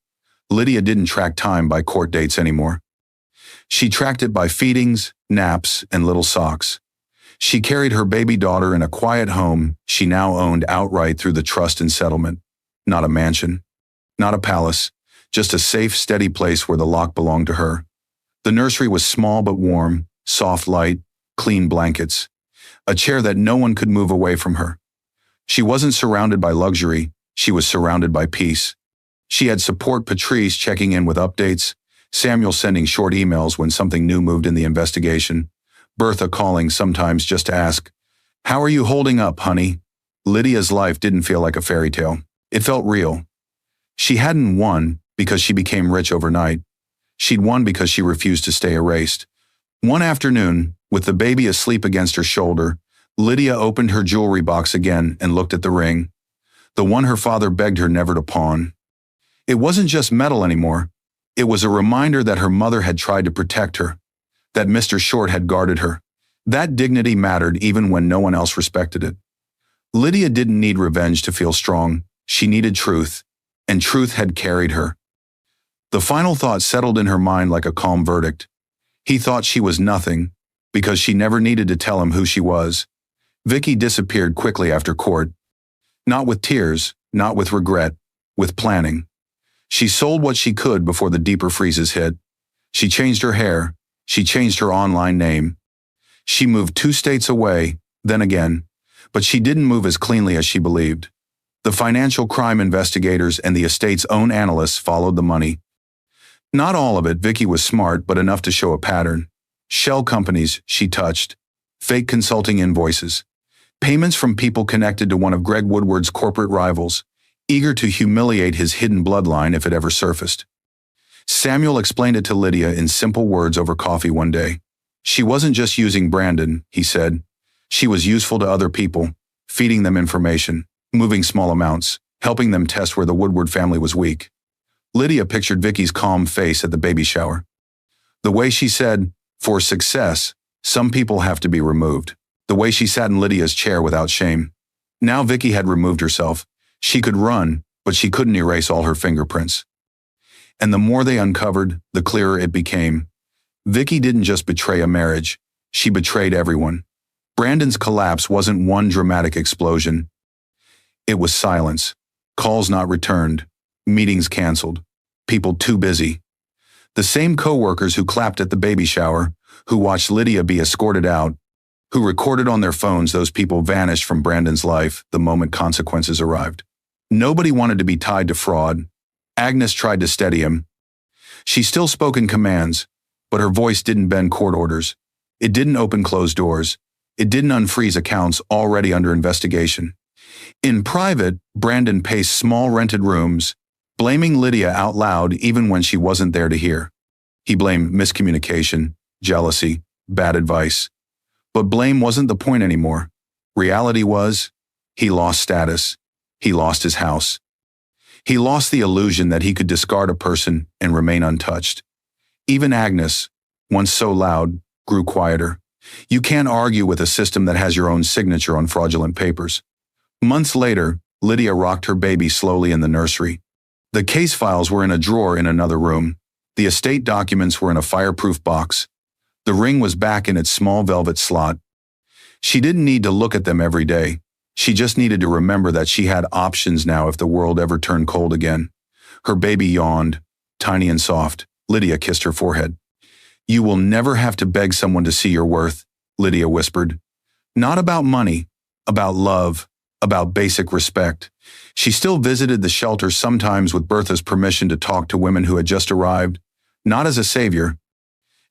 Lydia didn't track time by court dates anymore. She tracked it by feedings, naps, and little socks. She carried her baby daughter in a quiet home she now owned outright through the trust and settlement. Not a mansion, not a palace, just a safe, steady place where the lock belonged to her. The nursery was small but warm, soft light, clean blankets, a chair that no one could move away from her. She wasn't surrounded by luxury, she was surrounded by peace. She had support: Patrice checking in with updates, Samuel sending short emails when something new moved in the investigation, Bertha calling sometimes just to ask, "How are you holding up, honey?" Lydia's life didn't feel like a fairy tale. It felt real. She hadn't won because she became rich overnight. She'd won because she refused to stay erased. One afternoon, with the baby asleep against her shoulder, Lydia opened her jewelry box again and looked at the ring, the one her father begged her never to pawn. It wasn't just metal anymore. It was a reminder that her mother had tried to protect her, that Mr. Short had guarded her. That dignity mattered even when no one else respected it. Lydia didn't need revenge to feel strong. She needed truth, and truth had carried her. The final thought settled in her mind like a calm verdict. He thought she was nothing because she never needed to tell him who she was. Vicky disappeared quickly after court. Not with tears, not with regret, with planning. She sold what she could before the deeper freezes hit. She changed her hair. She changed her online name. She moved 2 states away, then again, but she didn't move as cleanly as she believed. The financial crime investigators and the estate's own analysts followed the money. Not all of it. Vicky was smart, but enough to show a pattern. Shell companies she touched, fake consulting invoices, payments from people connected to one of Greg Woodward's corporate rivals, eager to humiliate his hidden bloodline if it ever surfaced. Samuel explained it to Lydia in simple words over coffee one day. She wasn't just using Brandon, he said. She was useful to other people, feeding them information, moving small amounts, helping them test where the Woodward family was weak. Lydia pictured Vicky's calm face at the baby shower. The way she said, "For success, some people have to be removed." The way she sat in Lydia's chair without shame. Now Vicky had removed herself. She could run, but she couldn't erase all her fingerprints. And the more they uncovered, the clearer it became. Vicky didn't just betray a marriage. She betrayed everyone. Brandon's collapse wasn't one dramatic explosion. It was silence. Calls not returned. Meetings canceled. People too busy. The same co-workers who clapped at the baby shower, who watched Lydia be escorted out, who recorded on their phones, those people vanished from Brandon's life the moment consequences arrived. Nobody wanted to be tied to fraud. Agnes tried to steady him. She still spoke in commands, but her voice didn't bend court orders. It didn't open closed doors. It didn't unfreeze accounts already under investigation. In private, Brandon paced small rented rooms, blaming Lydia out loud even when she wasn't there to hear. He blamed miscommunication, jealousy, bad advice. But blame wasn't the point anymore. Reality was, he lost status. He lost his house. He lost the illusion that he could discard a person and remain untouched. Even Agnes, once so loud, grew quieter. You can't argue with a system that has your own signature on fraudulent papers. Months later, Lydia rocked her baby slowly in the nursery. The case files were in a drawer in another room. The estate documents were in a fireproof box. The ring was back in its small velvet slot. She didn't need to look at them every day. She just needed to remember that she had options now if the world ever turned cold again. Her baby yawned, tiny and soft. Lydia kissed her forehead. "You will never have to beg someone to see your worth," Lydia whispered. Not about money, about love, about basic respect. She still visited the shelter sometimes with Bertha's permission to talk to women who had just arrived, not as a savior,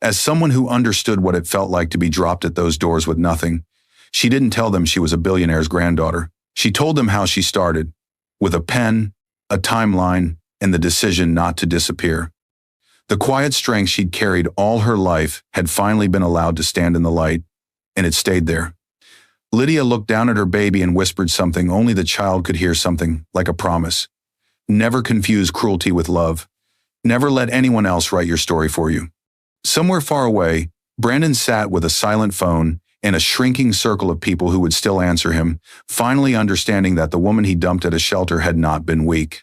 as someone who understood what it felt like to be dropped at those doors with nothing. She didn't tell them she was a billionaire's granddaughter. She told them how she started, with a pen, a timeline, and the decision not to disappear. The quiet strength she'd carried all her life had finally been allowed to stand in the light, and it stayed there. Lydia looked down at her baby and whispered something only the child could hear, something like a promise. Never confuse cruelty with love. Never let anyone else write your story for you. Somewhere far away, Brandon sat with a silent phone and a shrinking circle of people who would still answer him, finally understanding that the woman he dumped at a shelter had not been weak.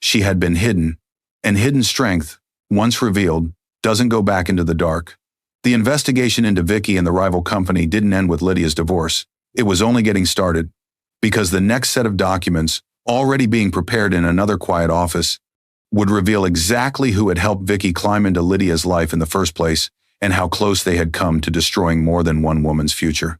She had been hidden, and hidden strength, once revealed, doesn't go back into the dark. The investigation into Vicky and the rival company didn't end with Lydia's divorce. It was only getting started, because the next set of documents, already being prepared in another quiet office, would reveal exactly who had helped Vicky climb into Lydia's life in the first place and how close they had come to destroying more than one woman's future.